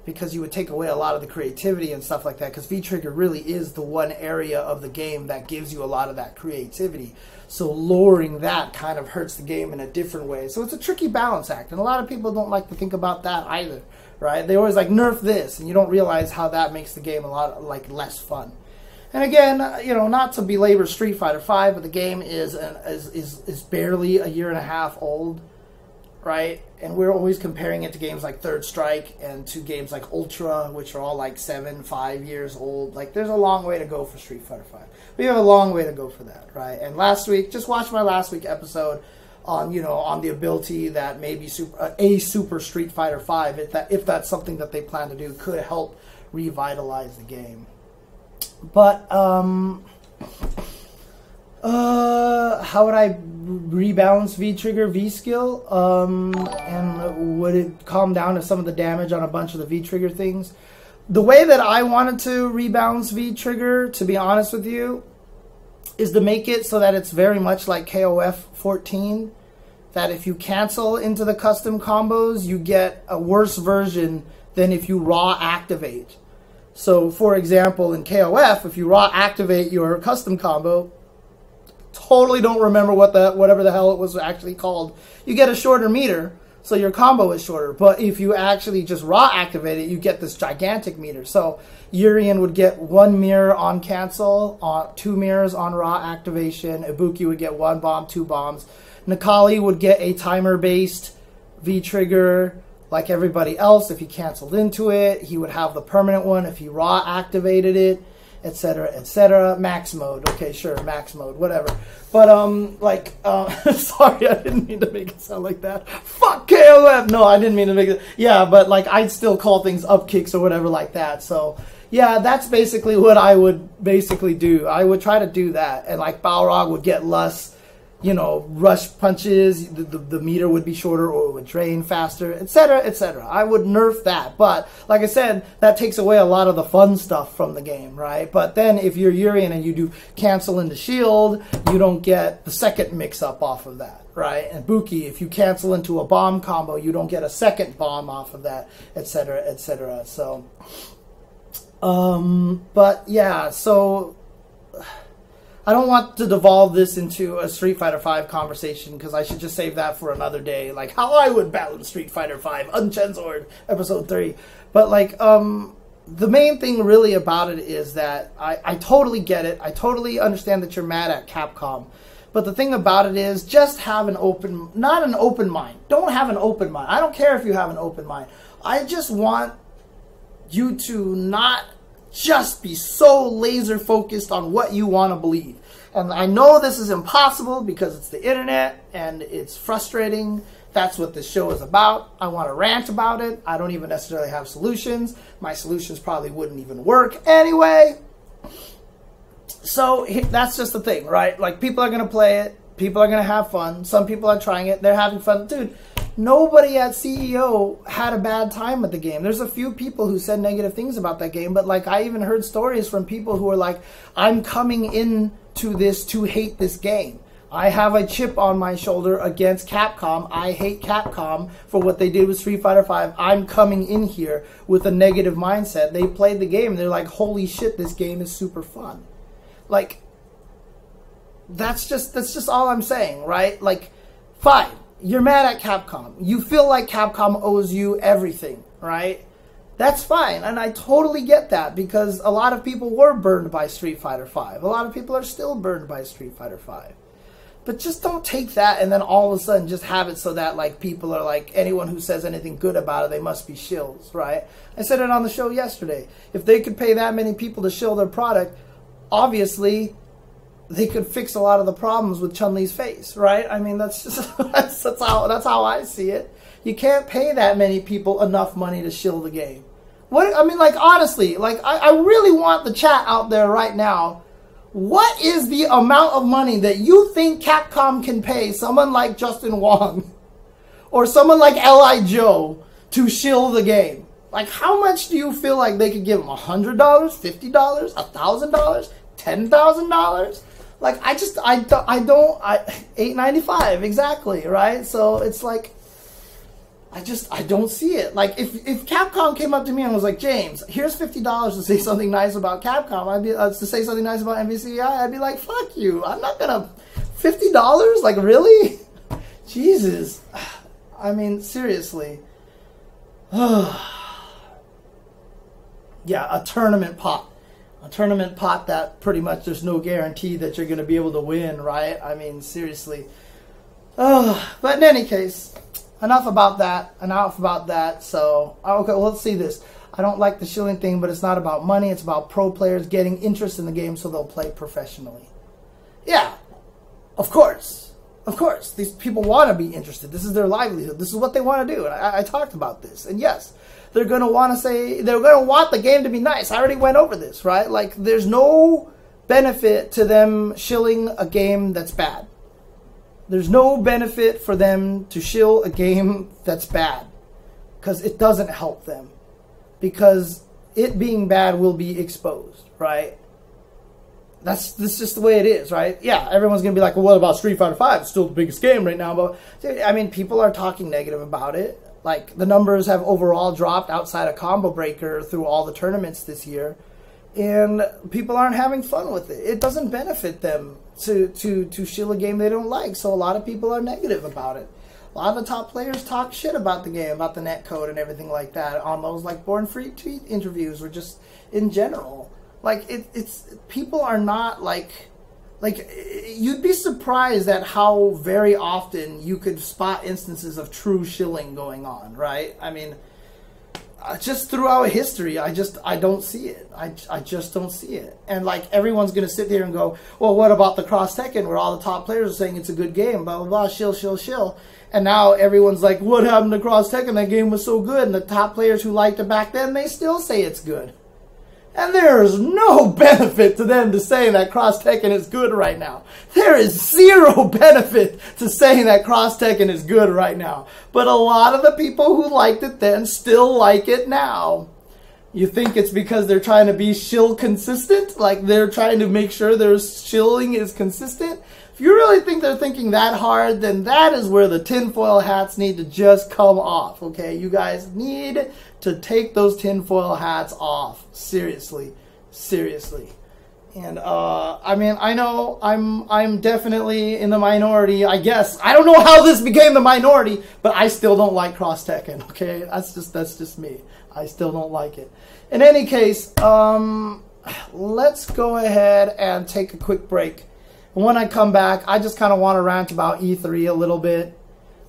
because you would take away a lot of the creativity and stuff like that, because V-Trigger really is the one area of the game that gives you a lot of that creativity. So lowering that kind of hurts the game in a different way. So it's a tricky balance act, and a lot of people don't like to think about that either, right? They always like nerf this, and you don't realize how that makes the game a lot like less fun. And again, you know, not to belabor Street Fighter V, but the game is barely a year and a half old, right? And we're always comparing it to games like Third Strike and to games like Ultra, which are all like 5 years old. Like, there's a long way to go for Street Fighter V. We have a long way to go for that, right? And last week, just watch my last week episode on, you know, on the ability that maybe Super Street Fighter V, if that's something that they plan to do, could help revitalize the game. But how would I rebalance V-Trigger V-Skill? And would it calm down to some of the damage on a bunch of the V-Trigger things? The way that I wanted to rebalance V-Trigger, to be honest with you, is to make it so that it's very much like KOF 14. That if you cancel into the custom combos, you get a worse version than if you raw activate. So, for example, in KOF, if you raw activate your custom combo, totally don't remember whatever the hell it was actually called, you get a shorter meter, so your combo is shorter. But if you actually just raw activate it, you get this gigantic meter. So Urien would get 1 mirror on cancel, 2 mirrors on raw activation. Ibuki would get 1 bomb, 2 bombs. Nakali would get a timer-based V-Trigger, like everybody else. If he canceled into it, he would have the permanent one if he raw activated it, etc., etc. Max mode, okay, sure, max mode, whatever. But sorry, I didn't mean to make it sound like that. Fuck KOF. No, I didn't mean to make it. Yeah, but like I'd still call things up kicks or whatever like that. So yeah, that's basically what I would basically do. I would try to do that, and like Balrog would get less, you know, rush punches, the meter would be shorter or it would drain faster, etc., etc. I would nerf that. But, like I said, that takes away a lot of the fun stuff from the game, right? But then if you're Urien and you do cancel into shield, you don't get the second mix-up off of that, right? And Buki, if you cancel into a bomb combo, you don't get a second bomb off of that, etc., etc. So, but yeah, so I don't want to devolve this into a Street Fighter V conversation, because I should just save that for another day. Like, how I would balance Street Fighter V, Unchainsored, Episode 3. But, like, the main thing really about it is that I totally get it. I totally understand that you're mad at Capcom. But the thing about it is, just have an open, not an open mind. Don't have an open mind. I don't care if you have an open mind. I just want you to not just be so laser focused on what you want to believe. And I know this is impossible because it's the internet and it's frustrating. That's what this show is about. I want to rant about it. I don't even necessarily have solutions. My solutions probably wouldn't even work anyway. So that's just the thing, right? Like, people are going to play it. People are going to have fun. Some people are trying it. They're having fun. Dude, nobody at CEO had a bad time with the game. There's a few people who said negative things about that game, but like, I even heard stories from people who are like, I'm coming into this to hate this game. I have a chip on my shoulder against Capcom. I hate Capcom for what they did with Street Fighter V. I'm coming in here with a negative mindset. They played the game and they're like, holy shit, this game is super fun. Like, that's just all I'm saying, right? Like, fine. You're mad at Capcom. You feel like Capcom owes you everything, right? That's fine. And I totally get that, because a lot of people were burned by Street Fighter V. A lot of people are still burned by Street Fighter V. But just don't take that and then all of a sudden just have it so that like people are like, anyone who says anything good about it, they must be shills, right? I said it on the show yesterday. If they could pay that many people to shill their product, obviously they could fix a lot of the problems with Chun-Li's face, right? I mean, that's just that's how I see it. You can't pay that many people enough money to shill the game. What I mean, like, honestly, like, I really want the chat out there right now. What is the amount of money that you think Capcom can pay someone like Justin Wong or someone like L.I. Joe to shill the game? Like, how much do you feel like they could give them? $100, $50, $1,000, $10,000? Like, I don't, $8.95, exactly, right? So it's like, I don't see it. Like, if Capcom came up to me and was like, James, here's $50 to say something nice about Capcom, to say something nice about MVCI, I'd be like, fuck you. I'm not gonna, $50? Like, really? Jesus. I mean, seriously. Yeah, a tournament pot. A tournament pot that pretty much there's no guarantee that you're gonna be able to win, right? I mean, seriously. But in any case, enough about that. So, okay, well, let's see this. I don't like the shilling thing, but it's not about money. It's about pro players getting interest in the game so they'll play professionally. Yeah, of course. Of course. These people want to be interested. This is their livelihood. This is what they want to do. And I talked about this. And yes, they're going to want the game to be nice. I already went over this, right? Like, there's no benefit to them shilling a game that's bad. There's no benefit for them to shill a game that's bad, because it doesn't help them, because it being bad will be exposed, right? That's just the way it is, right? Yeah, everyone's going to be like, well, what about Street Fighter V? It's still the biggest game right now. But, I mean, people are talking negative about it. Like, the numbers have overall dropped outside of Combo Breaker through all the tournaments this year. And people aren't having fun with it. It doesn't benefit them to shill a game they don't like. So a lot of people are negative about it. A lot of the top players talk shit about the game, about the netcode and everything like that on those like Born Free tweet interviews, or just in general. Like, it's people are not like you'd be surprised at how very often you could spot instances of true shilling going on, right? I mean, just throughout history, I don't see it. I just don't see it. And like, everyone's gonna sit there and go, well, what about the Cross Tekken, where all the top players are saying it's a good game, blah blah blah, shill shill shill. And now everyone's like, what happened to Cross Tekken? That game was so good. And the top players who liked it back then, they still say it's good. And there is no benefit to them to saying that Cross Tekken is good right now. There is zero benefit to saying that Cross Tekken is good right now. But a lot of the people who liked it then still like it now. You think it's because they're trying to be shill consistent? Like, they're trying to make sure their shilling is consistent? If you really think they're thinking that hard, then that is where the tinfoil hats need to just come off, okay? You guys need to take those tinfoil hats off. Seriously. Seriously. And, I mean, I know I'm definitely in the minority, I guess. I don't know how this became the minority, but I still don't like Cross Tekken, okay? That's just me. I still don't like it. In any case, let's go ahead and take a quick break. When I come back, I just kind of want to rant about E3 a little bit,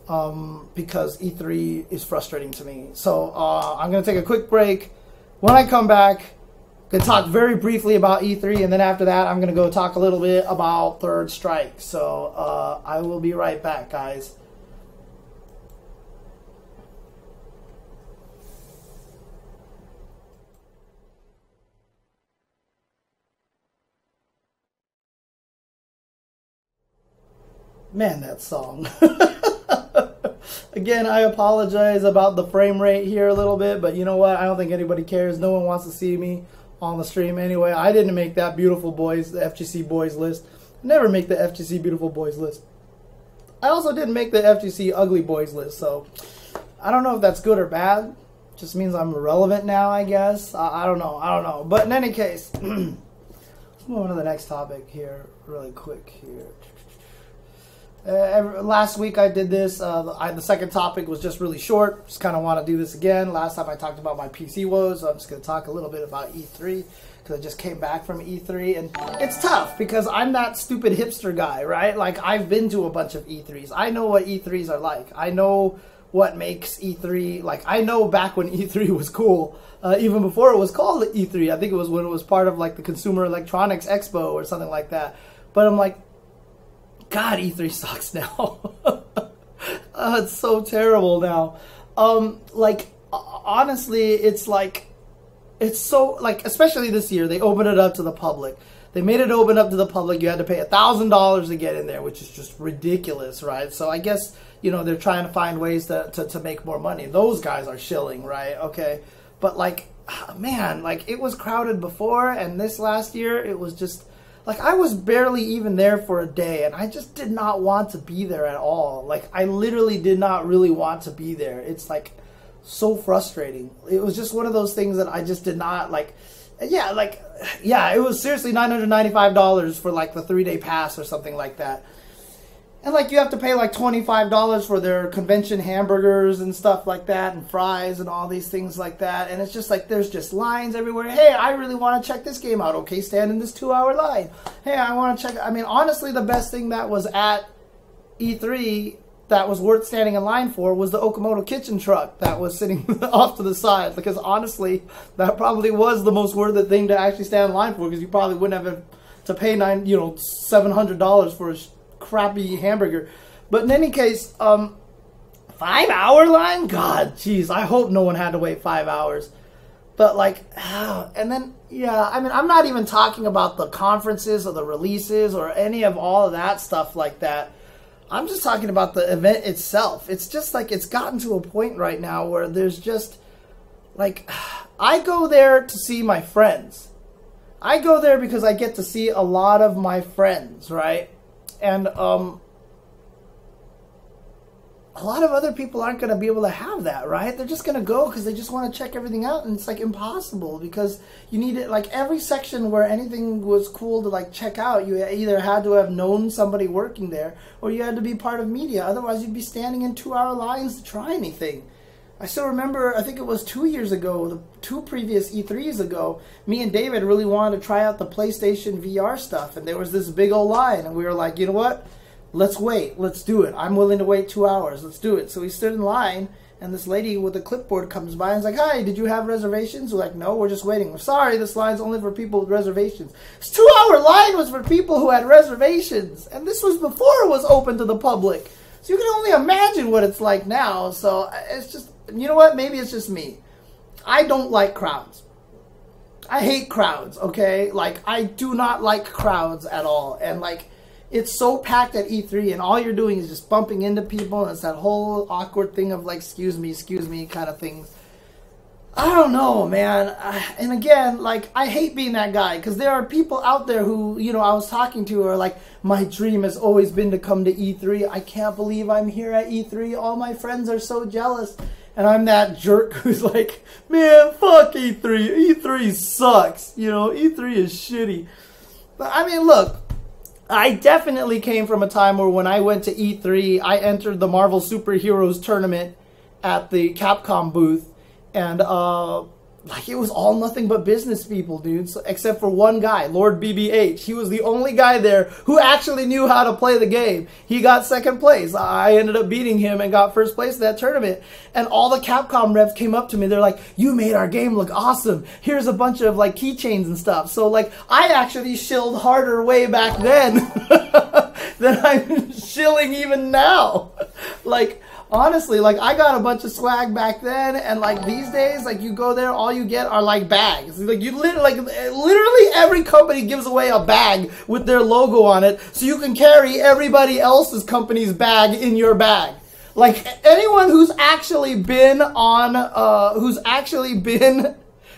because E3 is frustrating to me. So I'm going to take a quick break. When I come back, I'm going to talk very briefly about E3, and then after that, I'm going to go talk a little bit about Third Strike. So I will be right back, guys. Man, that song. Again, I apologize about the frame rate here a little bit, but you know what? I don't think anybody cares. No one wants to see me on the stream anyway. I didn't make that beautiful boys, the FGC boys list. Never make the FGC beautiful boys list. I also didn't make the FGC ugly boys list, so I don't know if that's good or bad. Just means I'm irrelevant now, I guess. I don't know. But in any case, let's move on to the next topic here really quick here. Last week I did this. The second topic was just really short. Just kind of want to do this again. Last time I talked about my PC woes, so I'm just going to talk a little bit about E3, because I just came back from E3, and it's tough because I'm that stupid hipster guy, right? Like, I've been to a bunch of E3s. I know what E3s are like. I know what makes E3, like, I know back when E3 was cool, even before it was called E3. I think it was when it was part of, like, the Consumer Electronics Expo or something like that. But I'm like, God, E3 sucks now. It's so terrible now. Like, honestly, it's like, it's so, like, especially this year, they opened it up to the public. They made it open up to the public. You had to pay $1,000 to get in there, which is just ridiculous, right? So I guess, you know, they're trying to find ways to make more money. Those guys are shilling, right? Okay. But, like, man, like, it was crowded before, and this last year, it was just, like, I was barely even there for a day, and I just did not want to be there at all. Like, I literally did not really want to be there. It's, like, so frustrating. It was just one of those things that I just did not, like, yeah, it was seriously $995 for, like, the 3-day pass or something like that. And, like, you have to pay, like, $25 for their convention hamburgers and stuff like that, and fries and all these things like that. And it's just, like, there's just lines everywhere. Hey, I really want to check this game out. Okay, stand in this 2-hour line. Hey, I want to check. I mean, honestly, the best thing that was at E3 that was worth standing in line for was the Okamoto kitchen truck that was sitting off to the side. Because, honestly, that probably was the most worth it thing to actually stand in line for, because you probably wouldn't have to pay $700 for a crappy hamburger. But in any case, 5-hour line? God, jeez, I hope no one had to wait 5 hours. But, like, and then, yeah, I mean, I'm not even talking about the conferences or the releases or any of all of that stuff like that. I'm just talking about the event itself. It's just, like, it's gotten to a point right now where there's just, like, I go there to see my friends. I go there because I get to see a lot of my friends, right? And a lot of other people aren't going to be able to have that, right? They're just going to go because they just want to check everything out, and it's, like, impossible because you need it. Like, every section where anything was cool to, like, check out, you either had to have known somebody working there or you had to be part of media. Otherwise, you'd be standing in 2-hour lines to try anything. I still remember, I think it was 2 years ago, the 2 previous E3s ago, me and David really wanted to try out the PlayStation VR stuff, and there was this big old line, and we were like, you know what? Let's wait. Let's do it. I'm willing to wait 2 hours. Let's do it. So we stood in line, and this lady with a clipboard comes by and is like, hi, did you have reservations? We're like, no, we're just waiting. We're sorry, this line's only for people with reservations. This 2-hour line was for people who had reservations, and this was before it was open to the public. So you can only imagine what it's like now. So it's just, you know what? Maybe it's just me. I don't like crowds. I hate crowds, okay? Like, I do not like crowds at all. And, like, it's so packed at E3, and all you're doing is just bumping into people, and it's that whole awkward thing of, like, excuse me kind of things. I don't know, man. And again, like, I hate being that guy, because there are people out there who, you know, I was talking to are like, my dream has always been to come to E3. I can't believe I'm here at E3. All my friends are so jealous. And I'm that jerk who's like, man, fuck E3. E3 sucks. You know, E3 is shitty. But, I mean, look, I definitely came from a time where when I went to E3, I entered the Marvel Superheroes tournament at the Capcom booth. And, like, it was all nothing but business people, dude. So, except for one guy, Lord BBH. He was the only guy there who actually knew how to play the game. He got second place. I ended up beating him and got first place in that tournament. And all the Capcom reps came up to me. They're like, you made our game look awesome. Here's a bunch of, like, keychains and stuff. So, like, I actually shilled harder way back then than I'm shilling even now. Like, honestly, like, I got a bunch of swag back then, and, like, these days, like, you go there, all you get are, like, bags. Like, you literally every company gives away a bag with their logo on it, so you can carry everybody else's company's bag in your bag. Like, anyone who's actually been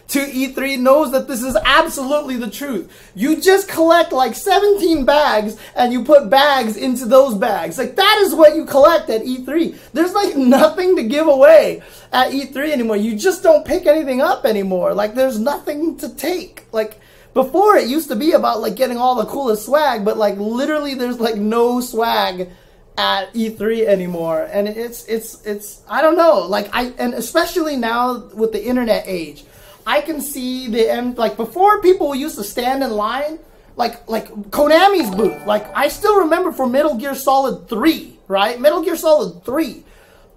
to E3 knows that this is absolutely the truth. You just collect like 17 bags and you put bags into those bags. Like, that is what you collect at E3. There's like nothing to give away at E3 anymore. You just don't pick anything up anymore. Like, there's nothing to take. Like, before it used to be about like getting all the coolest swag, but like literally there's like no swag at E3 anymore. And it's I don't know. Like, and especially now with the internet age, I can see the end. Like, before, people used to stand in line, like Konami's booth. Like, I still remember for Metal Gear Solid 3, right? Metal Gear Solid 3.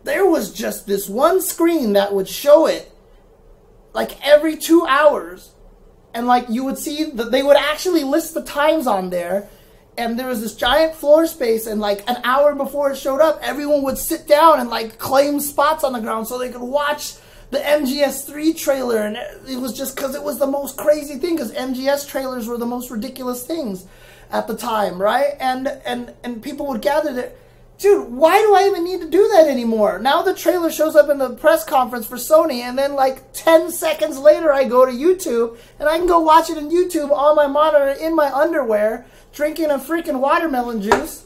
There was just this one screen that would show it, like, every 2 hours. And, like, you would see that they would actually list the times on there. And there was this giant floor space, and, like, an hour before it showed up, everyone would sit down and, like, claim spots on the ground so they could watch the MGS3 trailer. And it was just because it was the most crazy thing, because MGS trailers were the most ridiculous things at the time, right? And people would gather there. dude, why do I even need to do that anymore? Now the trailer shows up in the press conference for Sony, and then like 10 seconds later I go to YouTube, and I can go watch it on YouTube on my monitor in my underwear, drinking a freaking watermelon juice,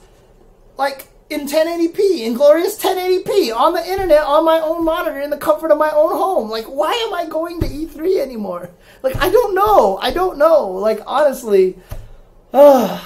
like in 1080p, in glorious 1080p, on the internet, on my own monitor, in the comfort of my own home. Like, why am I going to E3 anymore? Like, I don't know. I don't know. Like, honestly. And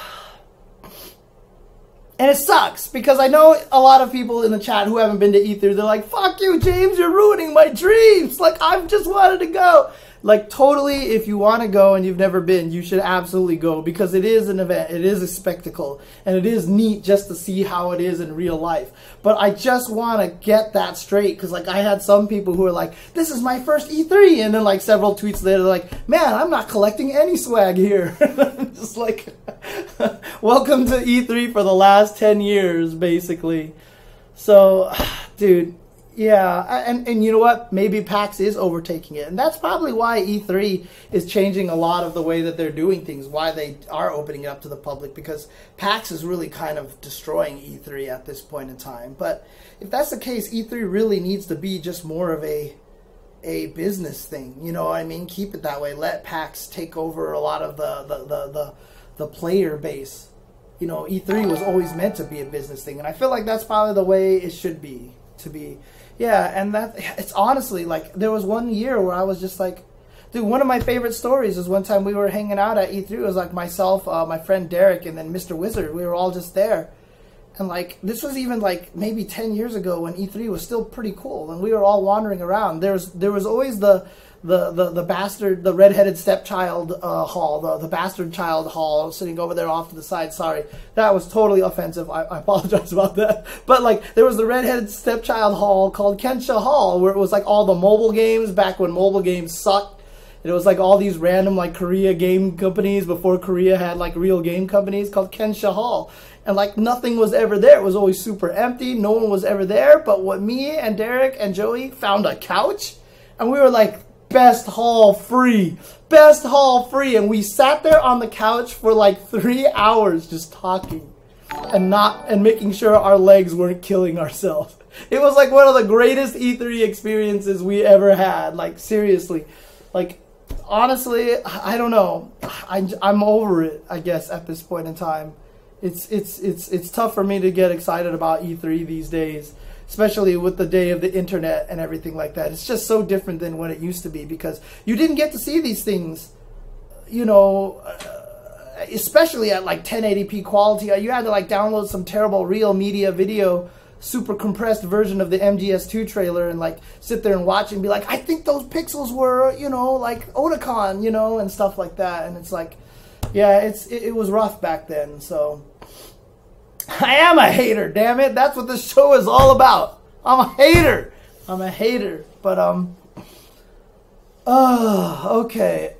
it sucks, because I know a lot of people in the chat who haven't been to E3, they're like, fuck you, James, you're ruining my dreams. Like, I've just wanted to go. Like, totally, if you want to go and you've never been, you should absolutely go, because it is an event, it is a spectacle, and it is neat just to see how it is in real life. But I just want to get that straight, because, like, I had some people who were like, this is my first E3, and then, like, several tweets later, they're like, man, I'm not collecting any swag here. I'm just like, welcome to E3 for the last 10 years, basically. So, dude. Yeah, and you know what? Maybe PAX is overtaking it. And that's probably why E3 is changing a lot of the way that they're doing things, why they are opening it up to the public, because PAX is really kind of destroying E3 at this point in time. But if that's the case, E3 really needs to be just more of a business thing. You know what I mean? Keep it that way. Let PAX take over a lot of the player base. You know, E3 was always meant to be a business thing. And I feel like that's probably the way it should be, to be. Yeah, and that, it's honestly, like, there was one year where I was just like, dude, one of my favorite stories is one time we were hanging out at E3. It was like myself, my friend Derek, and then Mr. Wizard. We were all just there. And, like, this was even, like, maybe 10 years ago when E3 was still pretty cool. And we were all wandering around. There was always the bastard, the redheaded stepchild hall, the bastard child hall sitting over there off to the side. Sorry, that was totally offensive. I apologize about that. But like, there was the redheaded stepchild hall called Kensha Hall, where it was like all the mobile games back when mobile games sucked. And it was like all these random like Korea game companies before Korea had like real game companies, called Kensha Hall. And like nothing was ever there. It was always super empty. No one was ever there. But what me and Derek and Joey found a couch, and we were like, best hall free, and we sat there on the couch for like 3 hours just talking and making sure our legs weren't killing ourselves. It was like one of the greatest E3 experiences we ever had. Like, seriously, like, honestly, I don't know, I'm over it, I guess, at this point in time. It's tough for me to get excited about E3 these days, especially with the day of the internet and everything like that. It's just so different than what it used to be, because you didn't get to see these things, you know, especially at like 1080p quality. You had to like download some terrible Real Media Video super compressed version of the MGS2 trailer and like sit there and watch and be like, I think those pixels were, you know, like Otakon, you know, and stuff like that. And it's like, yeah, it was rough back then, so I am a hater, damn it. That's what this show is all about. I'm a hater. But, okay.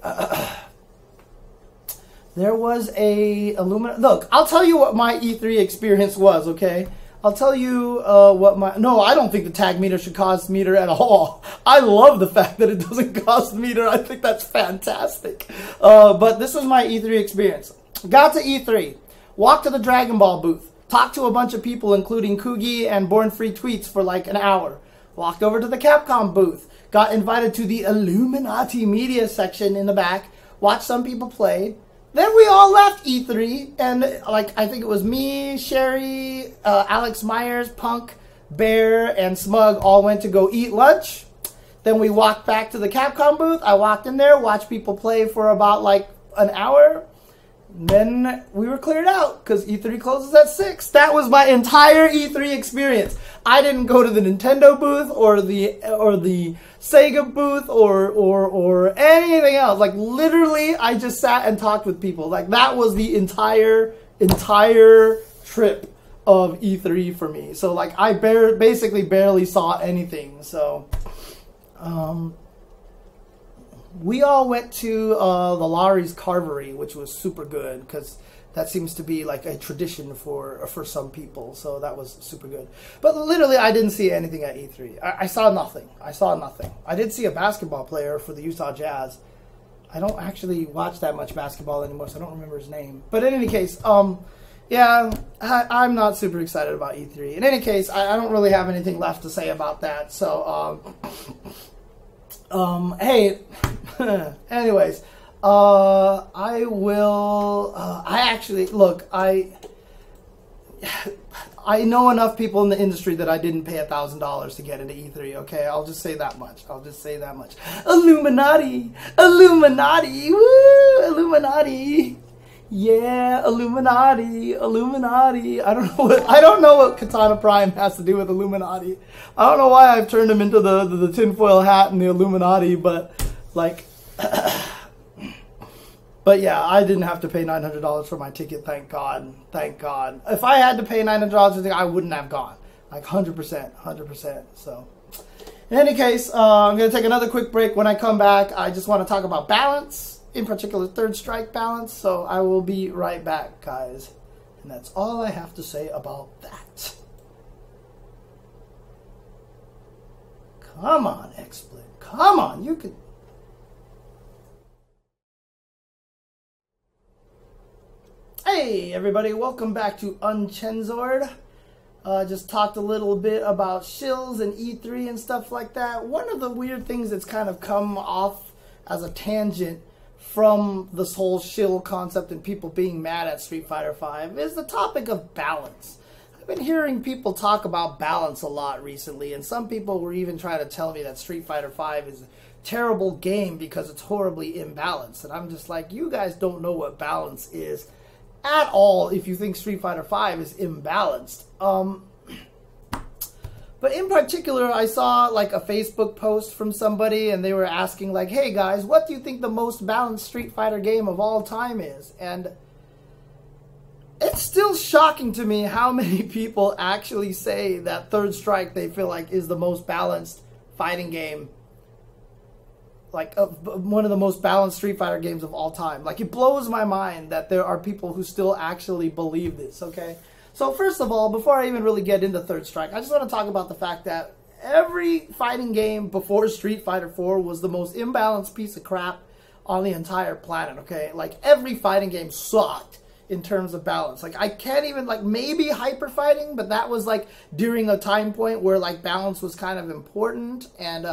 There was a Illumina. Look, I'll tell you what my E3 experience was, okay? I'll tell you what my... No, I don't think the tag meter should cost meter at all. I love the fact that it doesn't cost meter. I think that's fantastic. But this was my E3 experience. Got to E3. Walked to the Dragon Ball booth. Talked to a bunch of people, including Kugi and Born Free Tweets, for like an hour. Walked over to the Capcom booth. Got invited to the Illuminati media section in the back. Watched some people play. Then we all left E3, and like I think it was me, Sherry, Alex Myers, Punk, Bear, and Smug all went to go eat lunch. Then we walked back to the Capcom booth. I walked in there, watched people play for about like an hour. Then we were cleared out because E3 closes at 6. That was my entire E3 experience. I didn't go to the Nintendo booth or the Sega booth or anything else. Like literally, I just sat and talked with people. Like that was the entire trip of E3 for me. So like I basically barely saw anything. So we all went to the Lowry's Carvery, which was super good because that seems to be like a tradition for some people. So that was super good. But literally, I didn't see anything at E3. I saw nothing. I did see a basketball player for the Utah Jazz. I don't actually watch that much basketball anymore, so I don't remember his name. But in any case, yeah, I'm not super excited about E3. In any case, I don't really have anything left to say about that. So, hey, anyways, I will, I actually, look, I know enough people in the industry that I didn't pay $1,000 to get into E3, okay? I'll just say that much. Illuminati! Illuminati! Woo! Illuminati! Yeah, Illuminati! I don't know what Katana Prime has to do with Illuminati. I don't know why I've turned him into the tinfoil hat and the Illuminati, but, like... But yeah, I didn't have to pay $900 for my ticket, thank God. Thank God. If I had to pay $900 for the ticket, I wouldn't have gone. Like 100%. So, in any case, I'm going to take another quick break. When I come back, I just want to talk about balance, in particular Third Strike balance. So I will be right back, guys. And that's all I have to say about that. Come on, XSplit. Come on, you can... Hey everybody, welcome back to Uncensored. Just talked a little bit about shills and E3 and stuff like that. One of the weird things that's kind of come off as a tangent from this whole shill concept and people being mad at Street Fighter V is the topic of balance. I've been hearing people talk about balance a lot recently, and some people were even trying to tell me that Street Fighter V is a terrible game because it's horribly imbalanced. And I'm just like, you guys don't know what balance is at all if you think Street Fighter V is imbalanced. But in particular, I saw like a Facebook post from somebody and they were asking like, hey guys, what do you think the most balanced Street Fighter game of all time is? And it's still shocking to me how many people actually say that Third Strike they feel like is the most balanced fighting game, like one of the most balanced Street Fighter games of all time. Like, it blows my mind that there are people who still actually believe this, okay? So first of all, before I even really get into Third Strike, I just want to talk about the fact that every fighting game before Street Fighter 4 was the most imbalanced piece of crap on the entire planet, okay? Like, every fighting game sucked in terms of balance. Like, I can't even, like, maybe Hyper Fighting, but that was, like, during a time point where, like, balance was kind of important, and,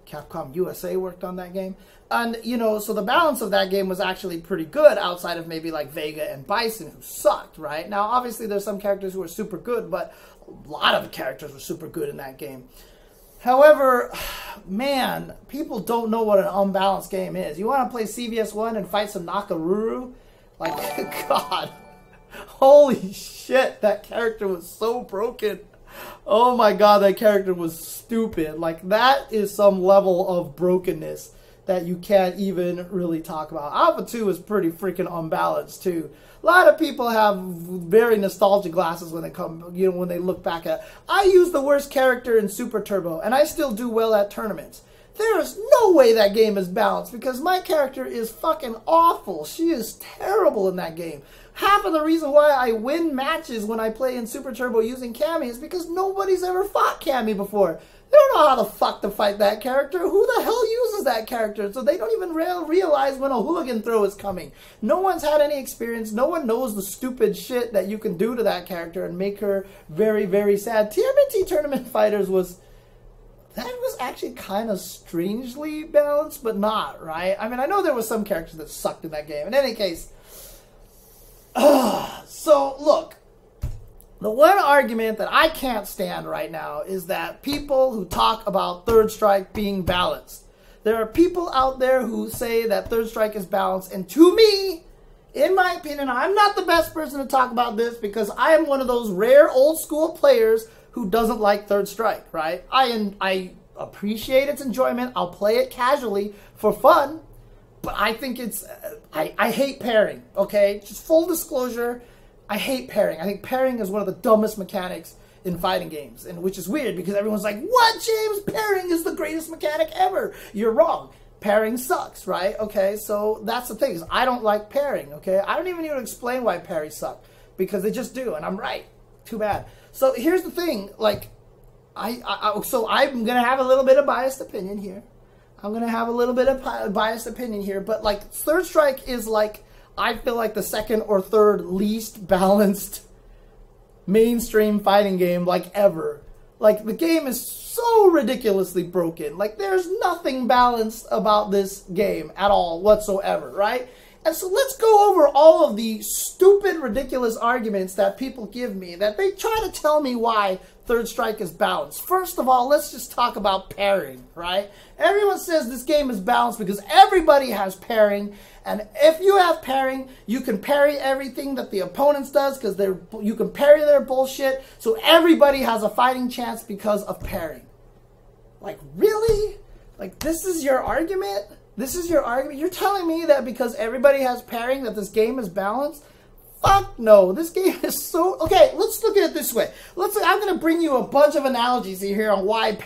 Capcom USA worked on that game. And, you know, so the balance of that game was actually pretty good outside of maybe like Vega and Bison, who sucked, right? Now, obviously, there's some characters who are super good, but a lot of the characters were super good in that game. However, man, people don't know what an unbalanced game is. You want to play CVS1 and fight some Nakaruru? Like, God. Holy shit, that character was so broken. Oh my God, that character was stupid. Like, that is some level of brokenness that you can't even really talk about. Alpha 2 is pretty freaking unbalanced too. A lot of people have very nostalgic glasses when they come, you know, when they look back at. I use the worst character in Super Turbo, and I still do well at tournaments. There is no way that game is balanced because my character is fucking awful. She is terrible in that game. Half of the reason why I win matches when I play in Super Turbo using Cammy is because nobody's ever fought Cammy before. They don't know how the fuck to fight that character. Who the hell uses that character? So they don't even realize when a hooligan throw is coming. No one's had any experience. No one knows the stupid shit that you can do to that character and make her very, very sad. TMNT Tournament Fighters was... that was actually kind of strangely balanced, but not, right? I mean, I know there was some characters that sucked in that game. In any case... so, look, the one argument that I can't stand right now is that people who talk about Third Strike being balanced. There are people out there who say that Third Strike is balanced, and to me, in my opinion, I'm not the best person to talk about this because I am one of those rare old school players who doesn't like Third Strike, right? I appreciate its enjoyment. I'll play it casually for fun. But I think it's, I hate pairing, okay? Just full disclosure, I hate pairing. I think pairing is one of the dumbest mechanics in fighting games, and which is weird because everyone's like, what, James? Pairing is the greatest mechanic ever. You're wrong. Pairing sucks, right? Okay, so that's the thing, is I don't like pairing, okay? I don't even need to explain why parries suck, because they just do, and I'm right. Too bad. So here's the thing, like, so I'm going to have a little bit of biased opinion here. I'm going to have a little bit of biased opinion here, but, like, Third Strike is, like, I feel like the second or third least balanced mainstream fighting game like ever. Like, the game is so ridiculously broken. Like, there's nothing balanced about this game at all whatsoever, right? And so let's go over all of the stupid, ridiculous arguments that people give me, that they try to tell me why Third Strike is balanced. First of all, let's just talk about parrying, right? Everyone says this game is balanced because everybody has parrying, and if you have parrying, you can parry everything that the opponents does because you can parry their bullshit, so everybody has a fighting chance because of parrying. Like, really? Like, this is your argument? This is your argument? You're telling me that because everybody has parrying that this game is balanced? Fuck no. This game is so... Okay, let's look at it this way. I'm going to bring you a bunch of analogies here on why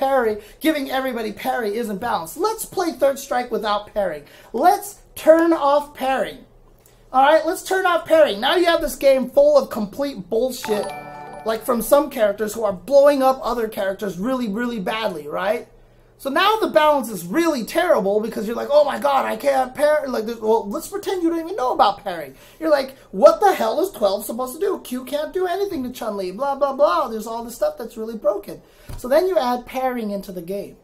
giving everybody parry isn't balanced. Let's play Third Strike without parrying. Let's turn off parrying. Alright, let's turn off parrying. Now you have this game full of complete bullshit, like from some characters who are blowing up other characters really, really badly, right? So now the balance is really terrible because you're like, oh my god, I can't parry. Like, well, let's pretend you don't even know about parrying. You're like, what the hell is 12 supposed to do? Q can't do anything to Chun-Li, blah, blah, blah. There's all this stuff that's really broken. So then you add parrying into the game.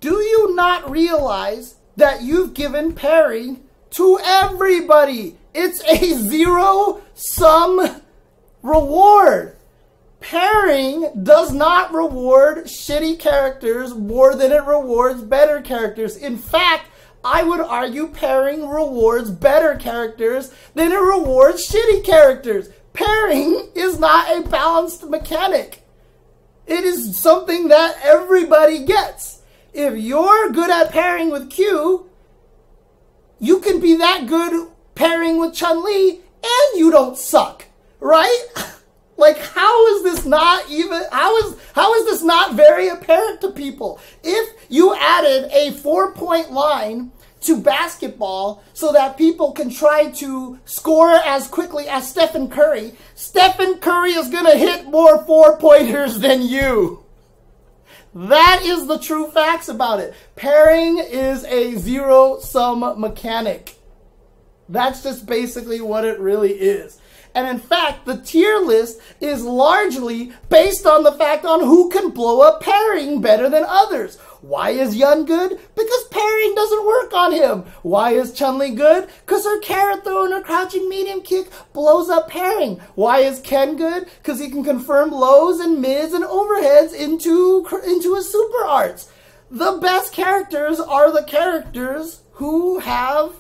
Do you not realize that you've given parrying to everybody? It's a zero-sum reward. Parrying does not reward shitty characters more than it rewards better characters. In fact, I would argue parrying rewards better characters than it rewards shitty characters. Parrying is not a balanced mechanic. It is something that everybody gets. If you're good at parrying with Q, you can be that good parrying with Chun-Li and you don't suck, right? Like, how is this not very apparent to people? If you added a 4-point line to basketball so that people can try to score as quickly as Stephen Curry is going to hit more 4-pointers than you. That is the true facts about it. Parrying is a zero-sum mechanic. That's just basically what it really is. And in fact, the tier list is largely based on the fact on who can blow up parrying better than others. Why is Yun good? Because parrying doesn't work on him. Why is Chun-Li good? Because her carrot throw and her crouching medium kick blows up parrying. Why is Ken good? Because he can confirm lows and mids and overheads into his super arts. The best characters are the characters who have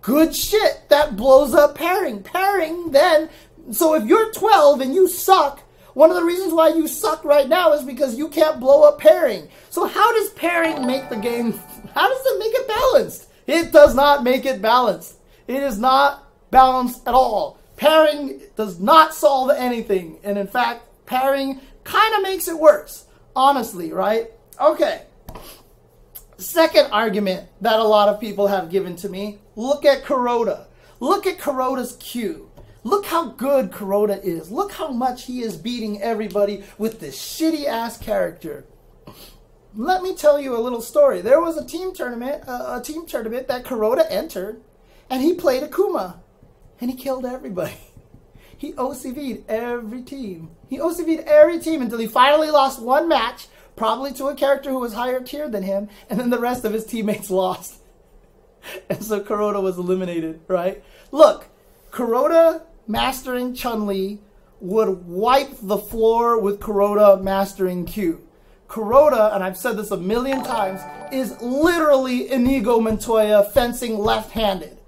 good shit that blows up parrying. Parrying then, so if you're 12 and you suck, one of the reasons why you suck right now is because you can't blow up parrying. So how does parrying make the game, how does it make it balanced? It does not make it balanced. It is not balanced at all. Parrying does not solve anything. And in fact, parrying kind of makes it worse. Honestly, right? Okay. Second argument that a lot of people have given to me, look at Kuroda. Look at Kuroda's Q. Look how good Kuroda is. Look how much he is beating everybody with this shitty-ass character. Let me tell you a little story. There was a team tournament that Kuroda entered, and he played Akuma, and he killed everybody. He OCV'd every team. He OCV'd every team until he finally lost one match, probably to a character who was higher tier than him, and then the rest of his teammates lost. And so Kuroda was eliminated, right? Look, Kuroda mastering Chun-Li would wipe the floor with Kuroda mastering Q. Kuroda, and I've said this a million times, is literally Inigo Montoya fencing left-handed.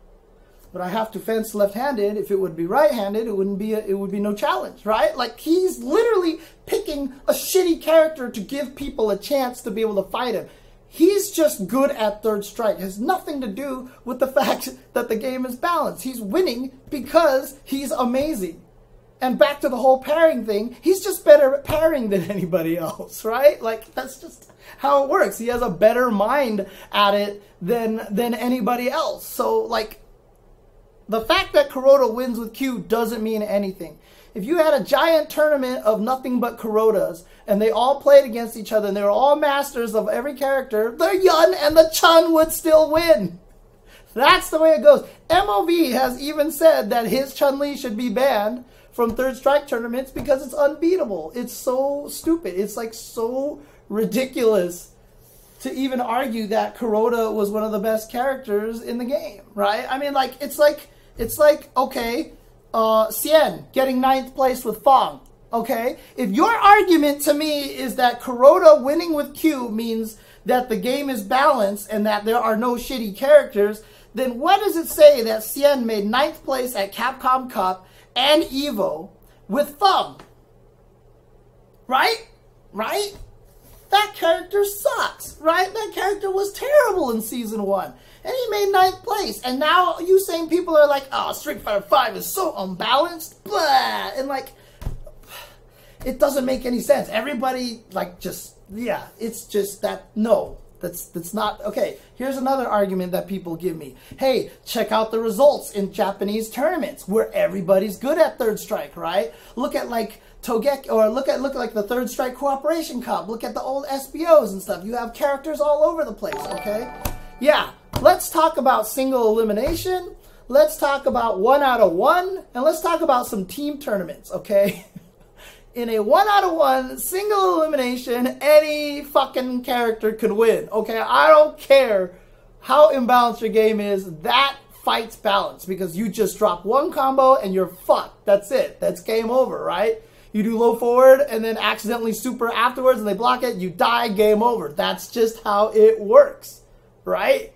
But I have to fence left-handed. If it would be right-handed, it would be no challenge, right? Like, he's literally picking a shitty character to give people a chance to be able to fight him. He's just good at Third Strike. It has nothing to do with the fact that the game is balanced. He's winning because he's amazing. And back to the whole parrying thing, he's just better at parrying than anybody else, right? Like, that's just how it works. He has a better mind at it than anybody else. So, like, the fact that Kuroda wins with Q doesn't mean anything. If you had a giant tournament of nothing but Kurodas, and they all played against each other, and they were all masters of every character, the Yun and the Chun would still win. That's the way it goes. MOV has even said that his Chun-Li should be banned from Third Strike tournaments because it's unbeatable. It's so stupid. It's like so ridiculous to even argue that Kuroda was one of the best characters in the game, right? I mean, like, it's like, okay, Xian getting 9th place with Fong, okay? If your argument to me is that Kuroda winning with Q means that the game is balanced and that there are no shitty characters, then what does it say that Xian made 9th place at Capcom Cup and Evo with Fong? Right? Right? That character sucks, right? That character was terrible in Season 1. And he made 9th place. And now you same people are like, oh, Street Fighter V is so unbalanced. Blah. And like, it doesn't make any sense. Everybody, like, just, yeah, it's just that, no. That's not, okay, here's another argument that people give me. Hey, check out the results in Japanese tournaments where everybody's good at Third Strike, right? Look at like Togeki, or look at like the Third Strike Cooperation Cup. Look at the old SBOs and stuff. You have characters all over the place, okay? Yeah, let's talk about single elimination. Let's talk about 1 out of 1. And let's talk about some team tournaments, okay? In a 1 out of 1 single elimination, any fucking character could win. Okay, I don't care how imbalanced your game is. That fights balance because you just drop one combo and you're fucked. That's it. That's game over, right? You do low forward and then accidentally super afterwards and they block it. You die. Game over. That's just how it works, right?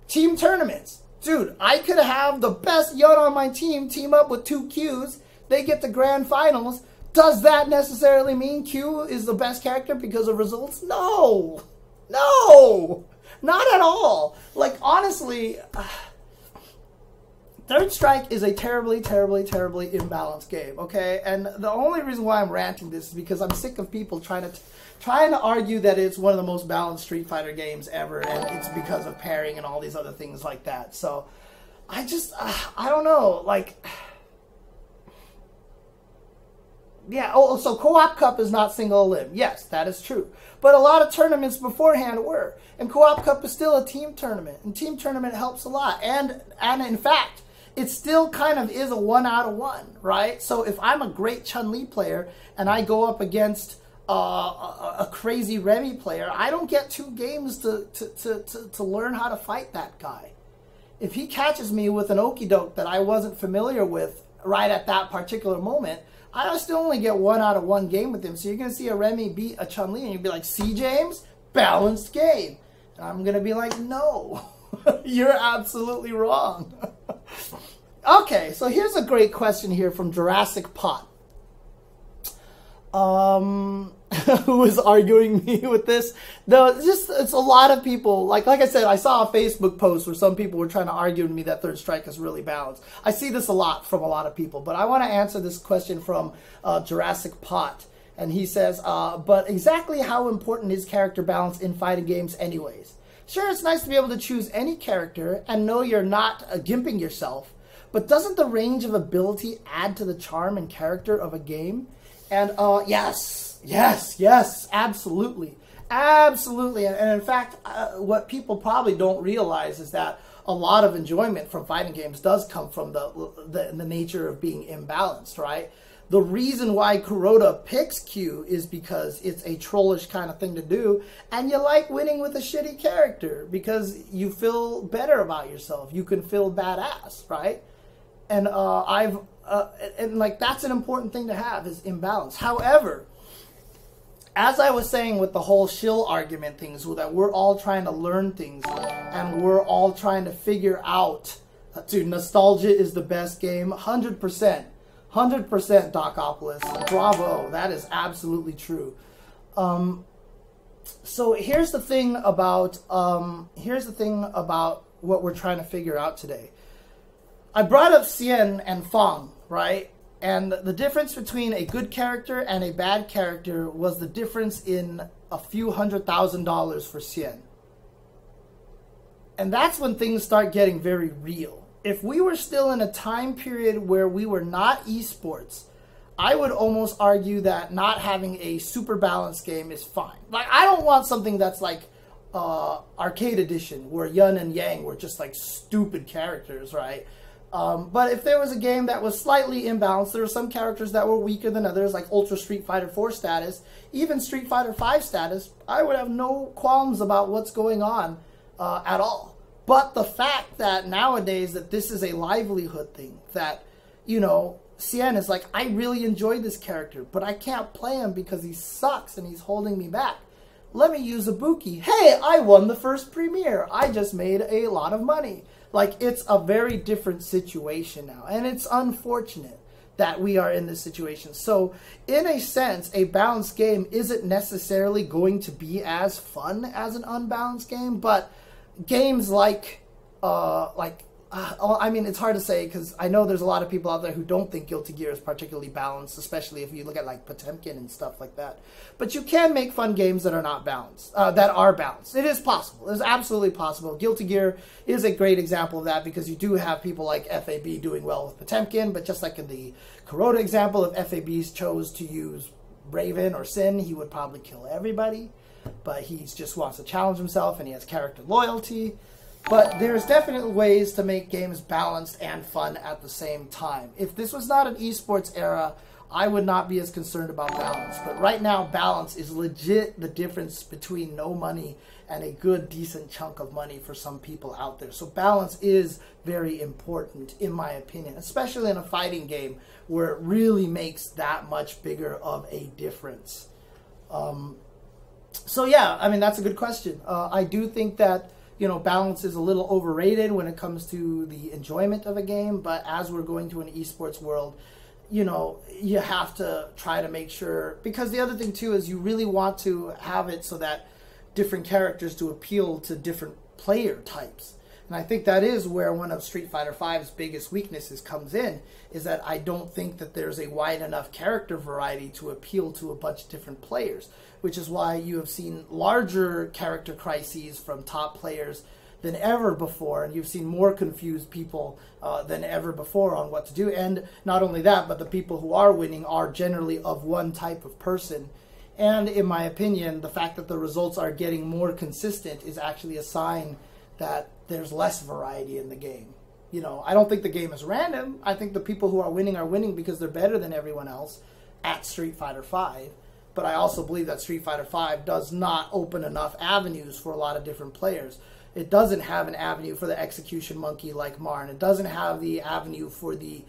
Team tournaments, dude. I could have the best Yun on my team up with 2 Qs. They get to grand finals. Does that necessarily mean Q is the best character because of results? No. No. Not at all. Like, honestly, Third Strike is a terribly, terribly, terribly imbalanced game, okay? And the only reason why I'm ranting this is because I'm sick of people trying to argue that it's one of the most balanced Street Fighter games ever, and it's because of pairing and all these other things like that. So, I just, I don't know, like... Yeah, oh, so Co-op Cup is not single elim. Yes, that is true. But a lot of tournaments beforehand were. And Co-op Cup is still a team tournament. And team tournament helps a lot. And in fact, it still kind of is a 1 out of 1, right? So if I'm a great Chun-Li player and I go up against a crazy Remy player, I don't get 2 games to learn how to fight that guy. If he catches me with an okie-doke that I wasn't familiar with right at that particular moment, I still only get 1 out of 1 game with him. So you're going to see a Remy beat a Chun-Li and you'll be like, see, James? Balanced game. And I'm going to be like, no. You're absolutely wrong. Okay, so here's a great question here from Jurassic Pot. Who is arguing me with this? No, it's a lot of people. Like I said, I saw a Facebook post where some people were trying to argue with me that Third Strike is really balanced. I see this a lot from a lot of people, but I want to answer this question from Jurassic Pot. And he says, but exactly how important is character balance in fighting games anyways? Sure, it's nice to be able to choose any character and know you're not gimping yourself, but doesn't the range of ability add to the charm and character of a game? And yes, absolutely. Absolutely. And in fact, what people probably don't realize is that a lot of enjoyment from fighting games does come from the nature of being imbalanced, right? The reason why Kuroda picks Q is because it's a trollish kind of thing to do, and you like winning with a shitty character because you feel better about yourself. You can feel badass, right? And and like that's an important thing to have is imbalance. However, as I was saying with the whole Shill argument things, that we're all trying to learn things and we're all trying to figure out, dude, nostalgia is the best game, 100%. 100% Docopolis. Bravo. That is absolutely true. So here's the thing about what we're trying to figure out today. I brought up Xian and Fong, right? And the difference between a good character and a bad character was the difference in a few $100,000 for Xian. And that's when things start getting very real. If we were still in a time period where we were not esports, I would almost argue that not having a super balanced game is fine. Like, I don't want something that's like arcade edition, where Yun and Yang were just like stupid characters, right? But if there was a game that was slightly imbalanced, there were some characters that were weaker than others, like Ultra Street Fighter 4 status, even Street Fighter 5 status, I would have no qualms about what's going on at all. But the fact that nowadays that this is a livelihood thing, that, you know, Cien is like, I really enjoyed this character, but I can't play him because he sucks and he's holding me back. Let me use Ibuki. Hey, I won the first premiere. I just made a lot of money. Like, it's a very different situation now. And it's unfortunate that we are in this situation. So, in a sense, a balanced game isn't necessarily going to be as fun as an unbalanced game. But games I mean, it's hard to say because I know there's a lot of people out there who don't think Guilty Gear is particularly balanced, especially if you look at like Potemkin and stuff like that. But you can make fun games that are not balanced, that are balanced. It is possible. It's absolutely possible. Guilty Gear is a great example of that because you do have people like FAB doing well with Potemkin, but just like in the Kuroda example, if FAB chose to use Raven or Sin, he would probably kill everybody. But he just wants to challenge himself and he has character loyalty. But there's definitely ways to make games balanced and fun at the same time. If this was not an esports era, I would not be as concerned about balance. But right now, balance is legit the difference between no money and a good, decent chunk of money for some people out there. So balance is very important, in my opinion, especially in a fighting game where it really makes that much bigger of a difference. So yeah, I mean, that's a good question. I do think that, you know, balance is a little overrated when it comes to the enjoyment of a game, but as we're going to an esports world, you know, you have to try to make sure, because the other thing too is you really want to have it so that different characters to appeal to different player types. And I think that is where one of Street Fighter V's biggest weaknesses comes in, is that I don't think that there's a wide enough character variety to appeal to a bunch of different players, which is why you have seen larger character crises from top players than ever before, and you've seen more confused people than ever before on what to do. And not only that, but the people who are winning are generally of one type of person. And in my opinion, the fact that the results are getting more consistent is actually a sign that there's less variety in the game. You know, I don't think the game is random. I think the people who are winning because they're better than everyone else at Street Fighter V. But I also believe that Street Fighter V does not open enough avenues for a lot of different players. It doesn't have an avenue for the execution monkey like Marn. It doesn't have the avenue for the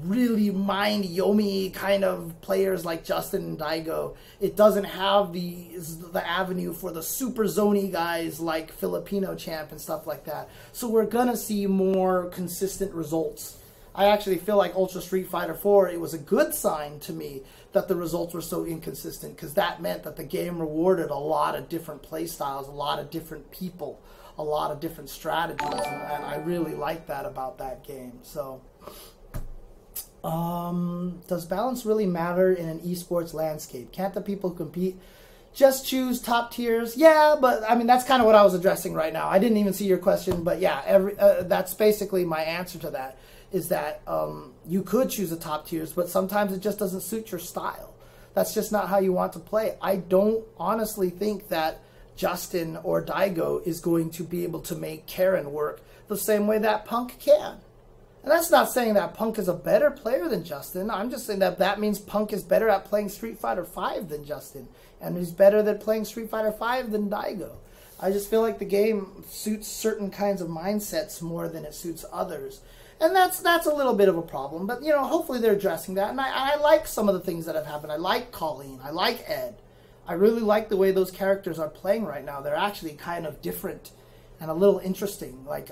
really mind Yomi kind of players like Justin and Daigo. It doesn't have the avenue for the super zony guys like Filipino Champ and stuff like that. So we're gonna see more consistent results. I actually feel like Ultra Street Fighter 4, it was a good sign to me that the results were so inconsistent, because that meant that the game rewarded a lot of different play styles, a lot of different people, a lot of different strategies, and I really like that about that game. So does balance really matter in an esports landscape? Can't the people compete just choose top tiers? Yeah, but I mean, that's kind of what I was addressing right now. I didn't even see your question, but yeah, that's basically my answer to that, is that you could choose the top tiers, but sometimes it just doesn't suit your style. That's just not how you want to play. I don't honestly think that Justin or Daigo is going to be able to make Karen work the same way that Punk can. And that's not saying that Punk is a better player than Justin. I'm just saying that that means Punk is better at playing Street Fighter V than Justin. And he's better at playing Street Fighter V than Daigo. I just feel like the game suits certain kinds of mindsets more than it suits others. And that's a little bit of a problem. But, you know, hopefully they're addressing that. And I like some of the things that have happened. I like Colleen. I like Ed. I really like the way those characters are playing right now. They're actually kind of different and a little interesting. Like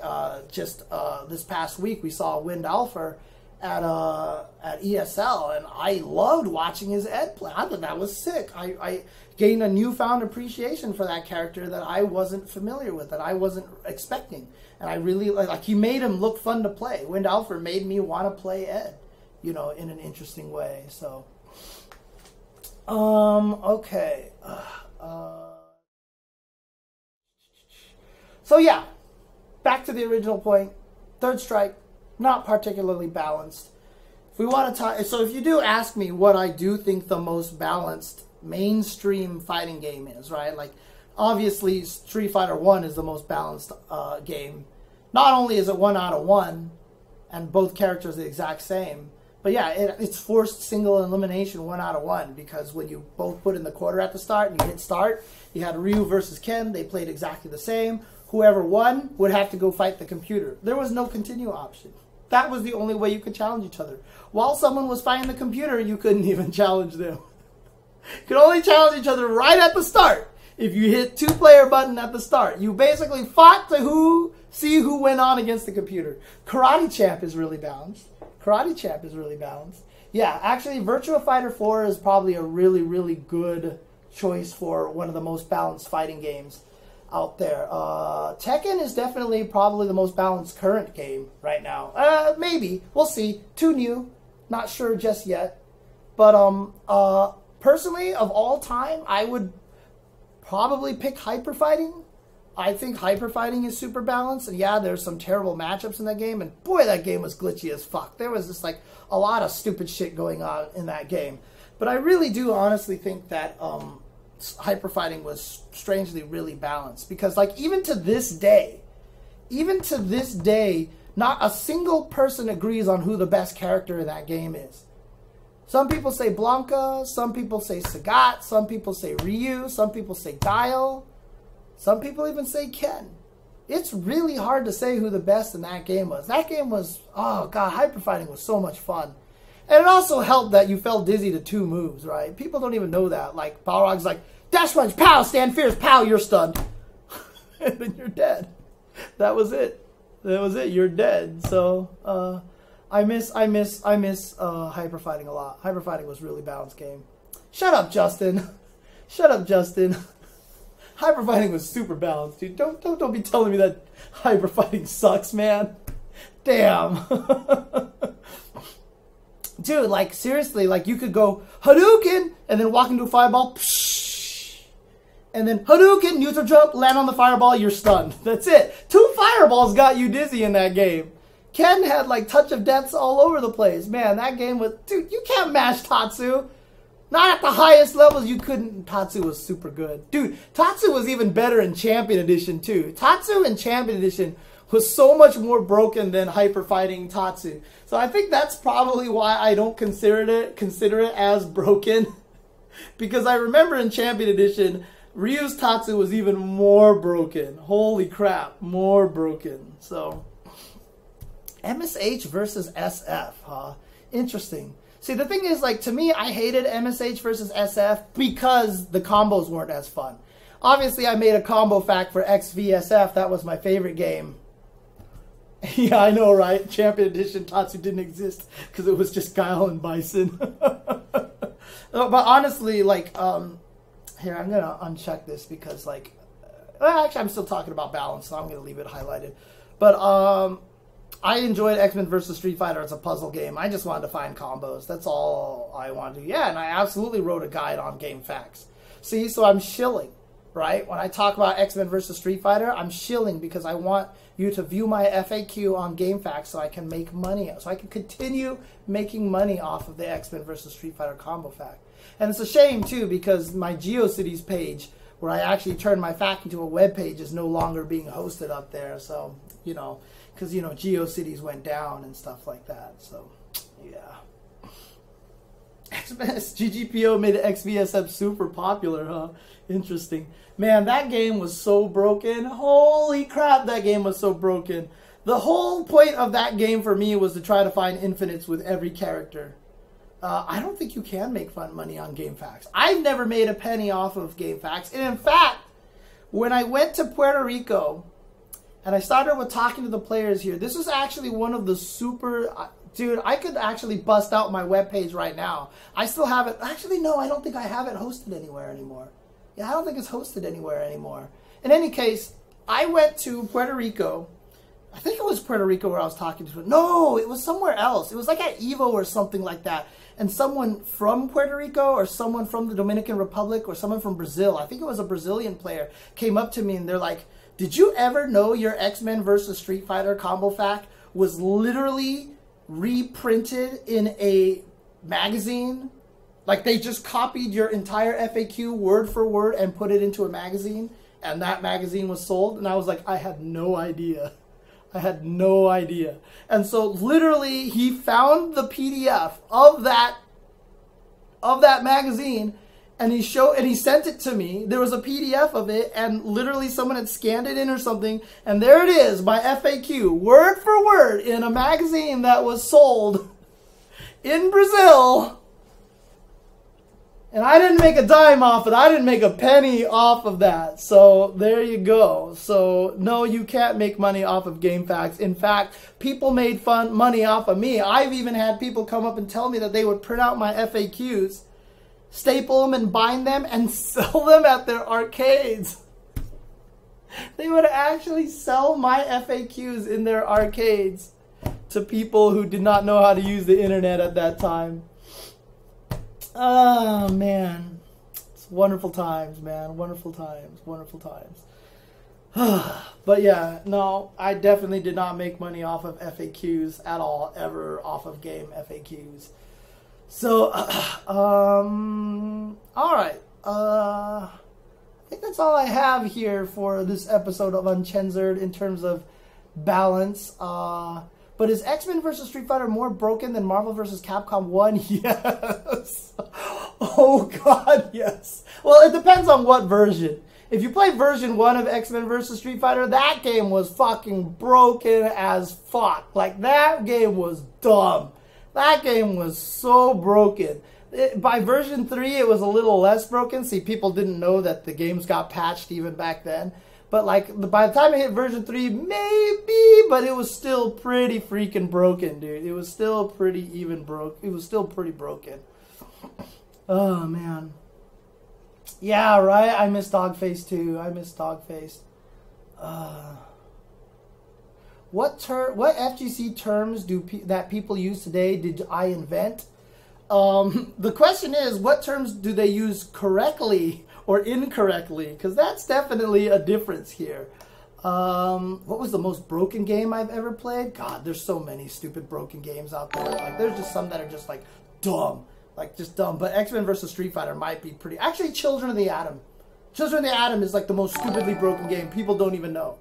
this past week, we saw Wind Alpha at ESL, and I loved watching his Ed play. I thought that was sick. I gained a newfound appreciation for that character that I wasn't familiar with, that I wasn't expecting. And I really like he made him look fun to play. Wind Alpha made me want to play Ed, you know, in an interesting way. So, okay. So yeah, back to the original point. Third Strike, not particularly balanced. If we want to talk, so if you do ask me what I do think the most balanced mainstream fighting game is, right? Like, Obviously, Street Fighter 1 is the most balanced game. Not only is it 1 out of 1, and both characters are the exact same, but yeah, it's forced single elimination 1 out of 1, because when you both put in the quarter at the start and you hit start, you had Ryu versus Ken. They played exactly the same. Whoever won would have to go fight the computer. There was no continue option. That was the only way you could challenge each other. While someone was fighting the computer, you couldn't even challenge them. You could only challenge each other right at the start. If you hit 2-player button at the start, you basically fought to see who went on against the computer. Karate Champ is really balanced. Yeah, actually, Virtua Fighter 4 is probably a really, really good choice for one of the most balanced fighting games out there. Tekken is definitely probably the most balanced current game right now. Maybe. We'll see. Too new. Not sure just yet. But personally, of all time, I would probably pick Hyper Fighting. I think Hyper Fighting is super balanced. And yeah, there's some terrible matchups in that game. And boy, that game was glitchy as fuck. There was just like a lot of stupid shit going on in that game. But I really do honestly think that Hyper Fighting was strangely really balanced, because like even to this day, not a single person agrees on who the best character in that game is. Some people say Blanca, some people say Sagat, some people say Ryu, some people say Guile, some people even say Ken. It's really hard to say who the best in that game was. That game was, oh god, Hyper Fighting was so much fun. And it also helped that you fell dizzy to 2 moves, right? People don't even know that. Like, Balrog's like, dash punch, pow, stand fierce, pow, you're stunned. And then you're dead. That was it. You're dead. So, I miss Hyper Fighting a lot. Hyper Fighting was a really balanced game. Shut up, Justin. Hyper Fighting was super balanced, dude. Don't be telling me that Hyper Fighting sucks, man. Damn. Dude, like, seriously, like, you could go Hadouken and then walk into a fireball, psh, and then Hadouken, neutral jump, land on the fireball, you're stunned. That's it. 2 fireballs got you dizzy in that game. Ken had, like, touch of deaths all over the place. Man, that game was... Dude, you can't mash Tatsu. Not at the highest levels, you couldn't. Tatsu was super good. Dude, Tatsu was even better in Champion Edition, too. Tatsu in Champion Edition was so much more broken than Hyper Fighting Tatsu. So I think that's probably why I don't consider it as broken. Because I remember in Champion Edition, Ryu's Tatsu was even more broken. Holy crap, more broken. So, MSH versus SF, huh? Interesting. See, the thing is, like, to me, I hated MSH versus SF because the combos weren't as fun. Obviously, I made a combo fact for XVSF. That was my favorite game. Yeah, I know, right? Champion Edition Tatsu didn't exist because it was just Guile and Bison. But honestly, like, here, I'm going to uncheck this because, like, well, actually, I'm still talking about balance, so I'm going to leave it highlighted. But, I enjoyed X-Men vs. Street Fighter as a puzzle game. I just wanted to find combos. That's all I wanted to do. Yeah, and I absolutely wrote a guide on game facts. See, so I'm shilling, right? When I talk about X-Men vs. Street Fighter, I'm shilling because I want you to view my FAQ on game facts so I can make money. So I can continue making money off of the X-Men vs. Street Fighter combo fact. And it's a shame, too, because my GeoCities page, where I actually turned my fact into a web page, is no longer being hosted up there. So, you know... Because, you know, GeoCities went down and stuff like that. So, yeah. GGPO made XVSF super popular, huh? Interesting. Man, that game was so broken. Holy crap, that game was so broken. The whole point of that game for me was to try to find infinites with every character. I don't think you can make fun money on game facts. I've never made a penny off of game facts. And in fact, when I went to Puerto Rico... And I started with talking to the players here. This is actually one of the super... Dude, I could actually bust out my webpage right now. I still have it... Actually, no, I don't think I have it hosted anywhere anymore. Yeah, I don't think it's hosted anywhere anymore. In any case, I went to Puerto Rico. I think it was Puerto Rico where I was talking to... No, it was somewhere else. It was like at Evo or something like that. And someone from Puerto Rico or someone from the Dominican Republic or someone from Brazil, I think it was a Brazilian player, came up to me and they're like... Did you ever know your X-Men vs. Street Fighter combo fact was literally reprinted in a magazine? Like, they just copied your entire FAQ word for word and put it into a magazine? and that magazine was sold, and I was like, I had no idea. I had no idea. And so literally he found the PDF of that magazine, and he sent it to me. There was a PDF of it, and literally someone had scanned it in or something, and there it is, my FAQ, word for word, in a magazine that was sold in Brazil. And I didn't make a dime off it. I didn't make a penny off of that. So there you go. So no, you can't make money off of GameFAQs. In fact, people made money off of me. I've even had people come up and tell me that they would print out my FAQs, staple them and bind them, and sell them at their arcades. They would actually sell my FAQs in their arcades to people who did not know how to use the internet at that time. Oh, man. It's wonderful times, man. Wonderful times. Wonderful times. But yeah, no, I definitely did not make money off of FAQs at all, ever, off of game FAQs. So, alright. I think that's all I have here for this episode of Uncensored in terms of balance. But is X-Men vs. Street Fighter more broken than Marvel vs. Capcom 1? Yes. Oh, God, yes. Well, it depends on what version. If you play version 1 of X-Men vs. Street Fighter, that game was fucking broken as fuck. Like, that game was dumb. That game was so broken. By version 3, it was a little less broken. See, people didn't know that the games got patched even back then. But like by the time I hit version 3, maybe, but it was still pretty freaking broken, dude. It was still pretty It was still pretty broken. Oh, man. Yeah, right? I miss Dogface, too. I miss Dogface. What FGC terms that people use today did I invent? The question is, what terms do they use correctly or incorrectly? Because that's definitely a difference here. What was the most broken game I've ever played? God, there's so many stupid broken games out there. Like, there's just some that are just like dumb. Like, just dumb. But X-Men vs. Street Fighter might be pretty... Actually, Children of the Atom. Children of the Atom is like the most stupidly broken game. People don't even know.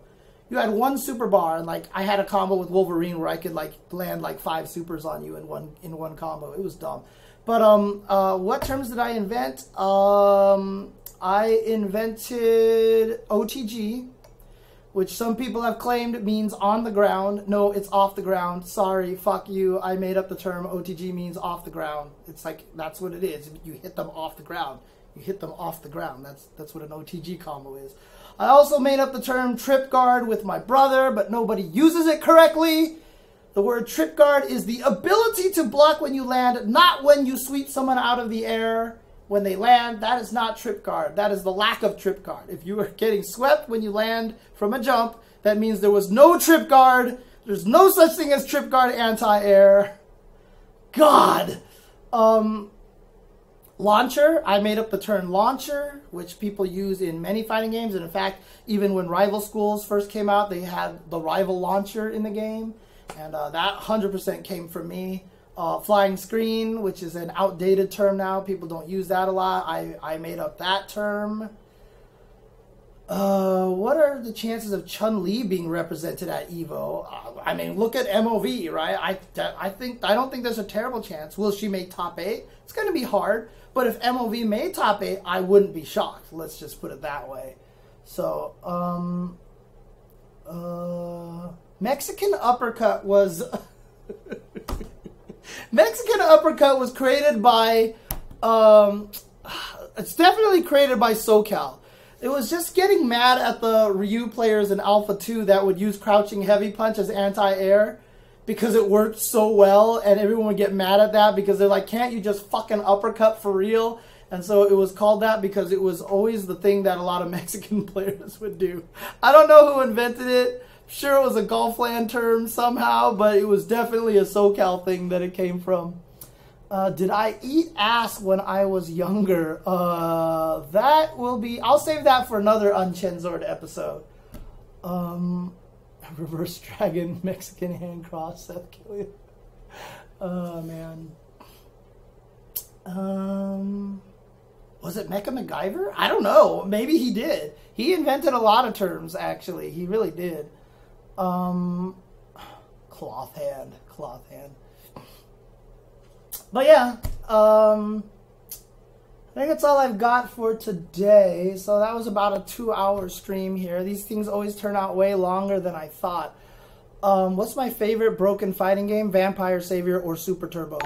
You had one super bar, and like I had a combo with Wolverine where I could like land like 5 supers on you in one combo. It was dumb. But what terms did I invent? I invented OTG, which some people have claimed means on the ground. No, it's off the ground. Sorry, fuck you. I made up the term. OTG means off the ground. It's like, that's what it is. You hit them off the ground. You hit them off the ground. That's what an OTG combo is. I also made up the term trip guard with my brother, but nobody uses it correctly. The word trip guard is the ability to block when you land, not when you sweep someone out of the air when they land. That is not trip guard. That is the lack of trip guard. If you are getting swept when you land from a jump, that means there was no trip guard. There's no such thing as trip guard anti-air. God. Launcher, I made up the term launcher, which people use in many fighting games. And in fact, even when Rival Schools first came out, they had the Rival launcher in the game. And that 100% came from me. Flying screen, which is an outdated term now. People don't use that a lot. I made up that term. What are the chances of Chun-Li being represented at EVO? I mean, look at MOV, right? I don't think there's a terrible chance. Will she make top 8? It's going to be hard. But if MOV made top 8, I wouldn't be shocked. Let's just put it that way. So, Mexican Uppercut was... Mexican Uppercut was created by... it's definitely created by SoCal. It was just getting mad at the Ryu players in Alpha 2 that would use crouching heavy punch as anti-air because it worked so well, and everyone would get mad at that because they're like, can't you just fucking uppercut for real? And so it was called that because it was always the thing that a lot of Mexican players would do. I don't know who invented it. I'm sure it was a Golfland term somehow, but it was definitely a SoCal thing that it came from. Did I eat ass when I was younger? That will be... I'll save that for another Uncensored episode. Reverse Dragon, Mexican hand cross, Seth Killian. Oh, man. Was it Mecha MacGyver? I don't know. Maybe he did. He invented a lot of terms, actually. He really did. Cloth hand. But yeah, I think that's all I've got for today. So that was about a 2-hour stream here. These things always turn out way longer than I thought. What's my favorite broken fighting game? Vampire Savior or Super Turbo?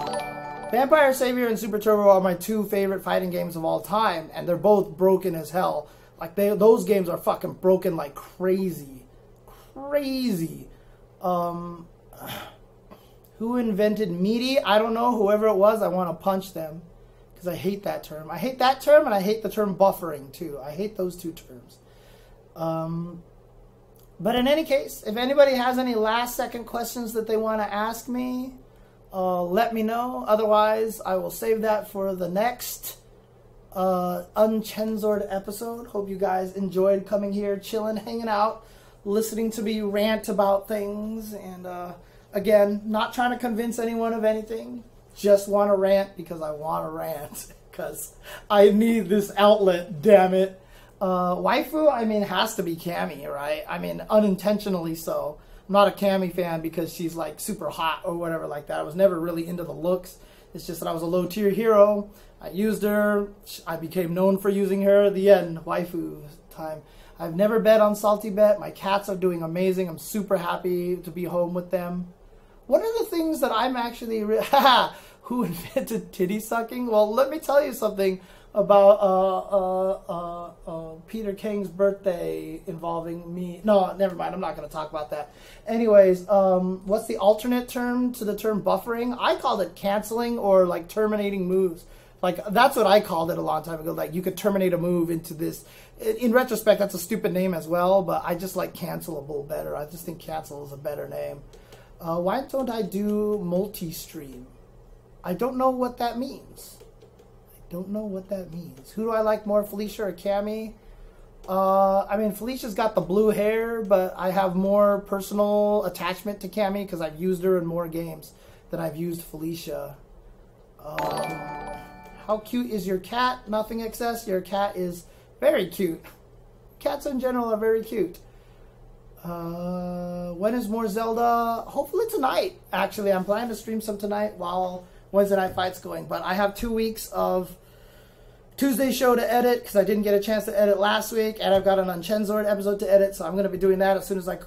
Vampire Savior and Super Turbo are my 2 favorite fighting games of all time, and they're both broken as hell. Like, those games are fucking broken like crazy. Crazy. Who invented meaty? I don't know. Whoever it was, I want to punch them. Because I hate that term. I hate that term, and I hate the term buffering, too. I hate those 2 terms. But in any case, if anybody has any last-second questions that they want to ask me, let me know. Otherwise, I will save that for the next Uncensored episode. Hope you guys enjoyed coming here, chilling, hanging out, listening to me rant about things. And again, not trying to convince anyone of anything. Just want to rant because I want to rant. Because I need this outlet, damn it. Waifu, I mean, has to be Cammy, right? I mean, unintentionally so. I'm not a Cammy fan because she's like super hot or whatever like that. I was never really into the looks. It's just that I was a low tier hero. I used her. I became known for using her. The end. Waifu time. I've never bet on Salty Bet. My cats are doing amazing. I'm super happy to be home with them. What are the things that I'm actually... Who invented titty sucking? Well, let me tell you something about Peter King's birthday involving me. No, never mind. I'm not going to talk about that. Anyways, what's the alternate term to the term buffering? I called it canceling or like terminating moves. Like, that's what I called it a long time ago. Like, you could terminate a move into this. In retrospect, that's a stupid name as well, but I just like cancelable better. I just think cancel is a better name. Why don't I do multi-stream? I don't know what that means. Who do I like more, Felicia or Cammy? I mean, Felicia's got the blue hair, but I have more personal attachment to Cammy because I've used her in more games than I've used Felicia. How cute is your cat? Nothing excess. Your cat is very cute. Cats in general are very cute. When is more Zelda? Hopefully tonight. Actually, I'm planning to stream some tonight while Wednesday Night Fight's going. But I have 2 weeks of Tuesday show to edit because I didn't get a chance to edit last week. And I've got an Uncensored episode to edit. So I'm going to be doing that as soon as I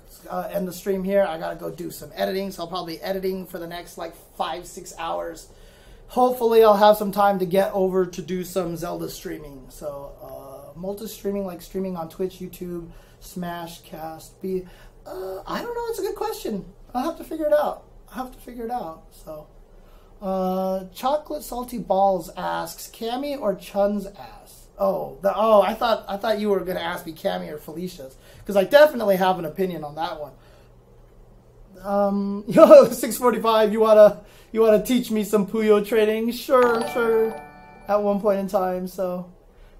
end the stream here. I got to go do some editing. So I'll probably be editing for the next like 5-6 hours. Hopefully I'll have some time to get over to do some Zelda streaming. So multi-streaming, like streaming on Twitch, YouTube, Smashcast. I don't know. It's a good question. I'll have to figure it out. So, Chocolate Salty Balls asks, Cammy or Chun's ass? I thought you were gonna ask me Cammy or Felicia's because I definitely have an opinion on that one. 645. You wanna teach me some Puyo trading? Sure. At one point in time. So,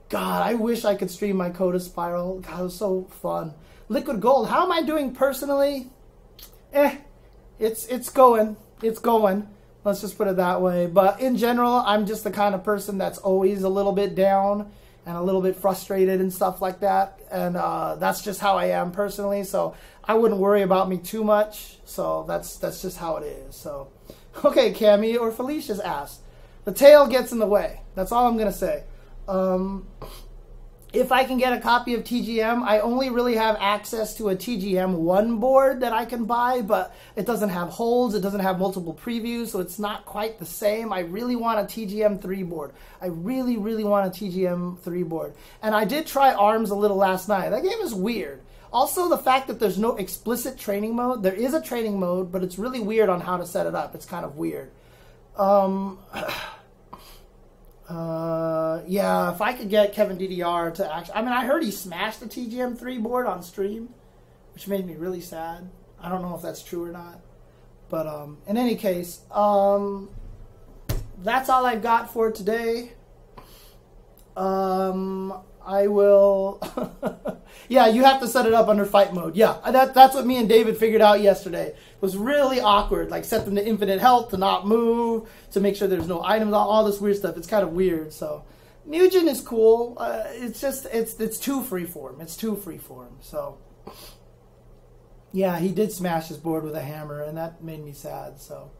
God, I wish I could stream my Coda Spiral. God, it was so fun. Liquid Gold. How am I doing personally? It's going. Let's just put it that way. But in general, I'm just the kind of person that's always a little bit down and a little bit frustrated and stuff like that. And that's just how I am personally. So I wouldn't worry about me too much. So that's just how it is. So, okay, Cammy or Felicia's ass. The tail gets in the way. That's all I'm going to say. If I can get a copy of TGM, I only really have access to a TGM 1 board that I can buy, but it doesn't have holds, it doesn't have multiple previews, so it's not quite the same. I really want a TGM 3 board. I really want a TGM 3 board. And I did try ARMS a little last night. That game is weird. Also, the fact that there's no explicit training mode. There is a training mode, but it's really weird on how to set it up. It's kind of weird. Yeah, if I could get Kevin DDR to actually... I mean, I heard he smashed the TGM 3 board on stream, which made me really sad. I don't know if that's true or not. But, in any case, that's all I've got for today. I will... Yeah, you have to set it up under fight mode. Yeah, that's what me and David figured out yesterday. It was really awkward. Like, set them to infinite health, to not move, to make sure there's no items, all this weird stuff. It's kind of weird, so Mugen is cool. It's just it's too freeform. It's too freeform. So yeah, he did smash his board with a hammer, and that made me sad. So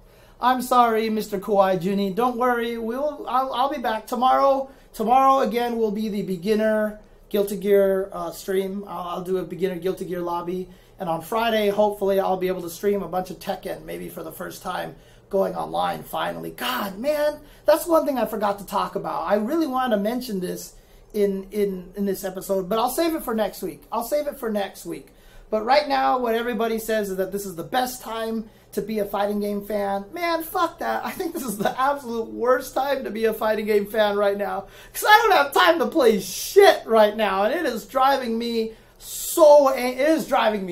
I'm sorry, Mr. Kawaii Juni. Don't worry. I'll be back tomorrow. Tomorrow again will be the beginner Guilty Gear stream. I'll do a beginner Guilty Gear lobby, and on Friday hopefully I'll be able to stream a bunch of Tekken, maybe for the first time going online finally. God, man, that's one thing I forgot to talk about. I really wanted to mention this in this episode, but I'll save it for next week. But right now, what everybody says is that this is the best time to be a fighting game fan. Man, fuck that. I think this is the absolute worst time to be a fighting game fan right now, because I don't have time to play shit right now, and it is driving me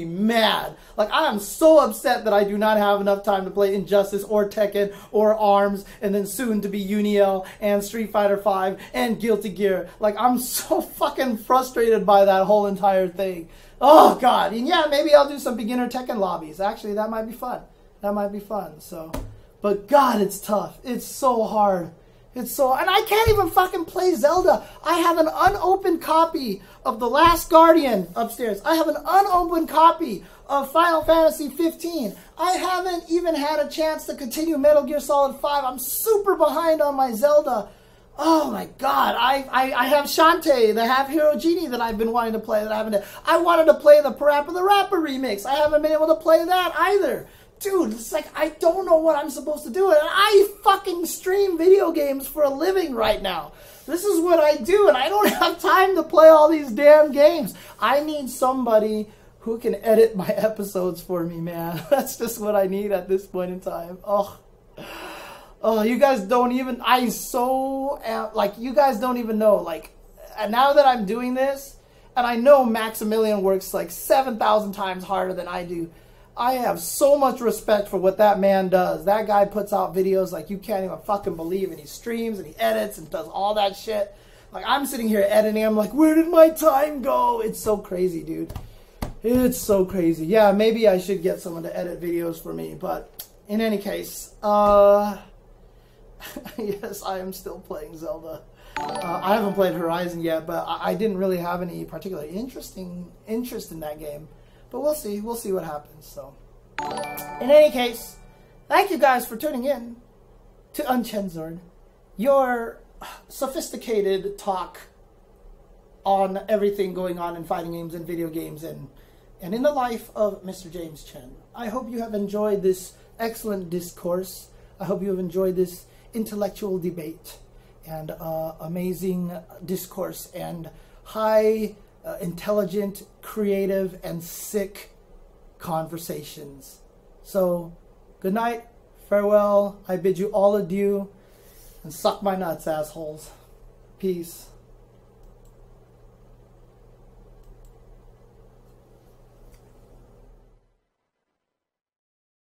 mad. Like, I am so upset that I do not have enough time to play Injustice or Tekken or ARMS, and then soon to be Uniel and Street Fighter V and Guilty Gear. Like, I'm so fucking frustrated by that whole entire thing. Oh, God. And yeah, maybe I'll do some beginner Tekken lobbies. Actually, that might be fun. So, but God, it's tough. It's so hard. And I can't even fucking play Zelda. I have an unopened copy of The Last Guardian upstairs. I have an unopened copy of Final Fantasy 15. I haven't even had a chance to continue Metal Gear Solid 5. I'm super behind on my Zelda. Oh my God. I have Shantae, the Half Hero Genie that I've been wanting to play that I haven't. I wanted to play the Parappa the Rapper remix. I haven't been able to play that either. Dude, it's like, I don't know what I'm supposed to do. And I fucking stream video games for a living right now. This is what I do, and I don't have time to play all these damn games. I need somebody who can edit my episodes for me, man. That's just what I need at this point in time. Oh, you guys don't even, you guys don't even know. Like, and now that I'm doing this, and I know Maximilian works like 7,000 times harder than I do, I have so much respect for what that man does. That guy puts out videos like you can't even fucking believe, and he streams and he edits and does all that shit. Like, I'm sitting here editing, I'm like, where did my time go? It's so crazy, dude. It's so crazy. Yeah, maybe I should get someone to edit videos for me, but in any case, yes, I am still playing Zelda. I haven't played Horizon yet, but I didn't really have any particular interest in that game. But we'll see. We'll see what happens. So, in any case, thank you guys for tuning in to Uncensored, your sophisticated talk on everything going on in fighting games and video games and in the life of Mr. James Chen. I hope you have enjoyed this excellent discourse. I hope you have enjoyed this intellectual debate and amazing discourse and high intelligent, creative, and sick conversations. So, good night, farewell, I bid you all adieu, and suck my nuts, assholes. Peace.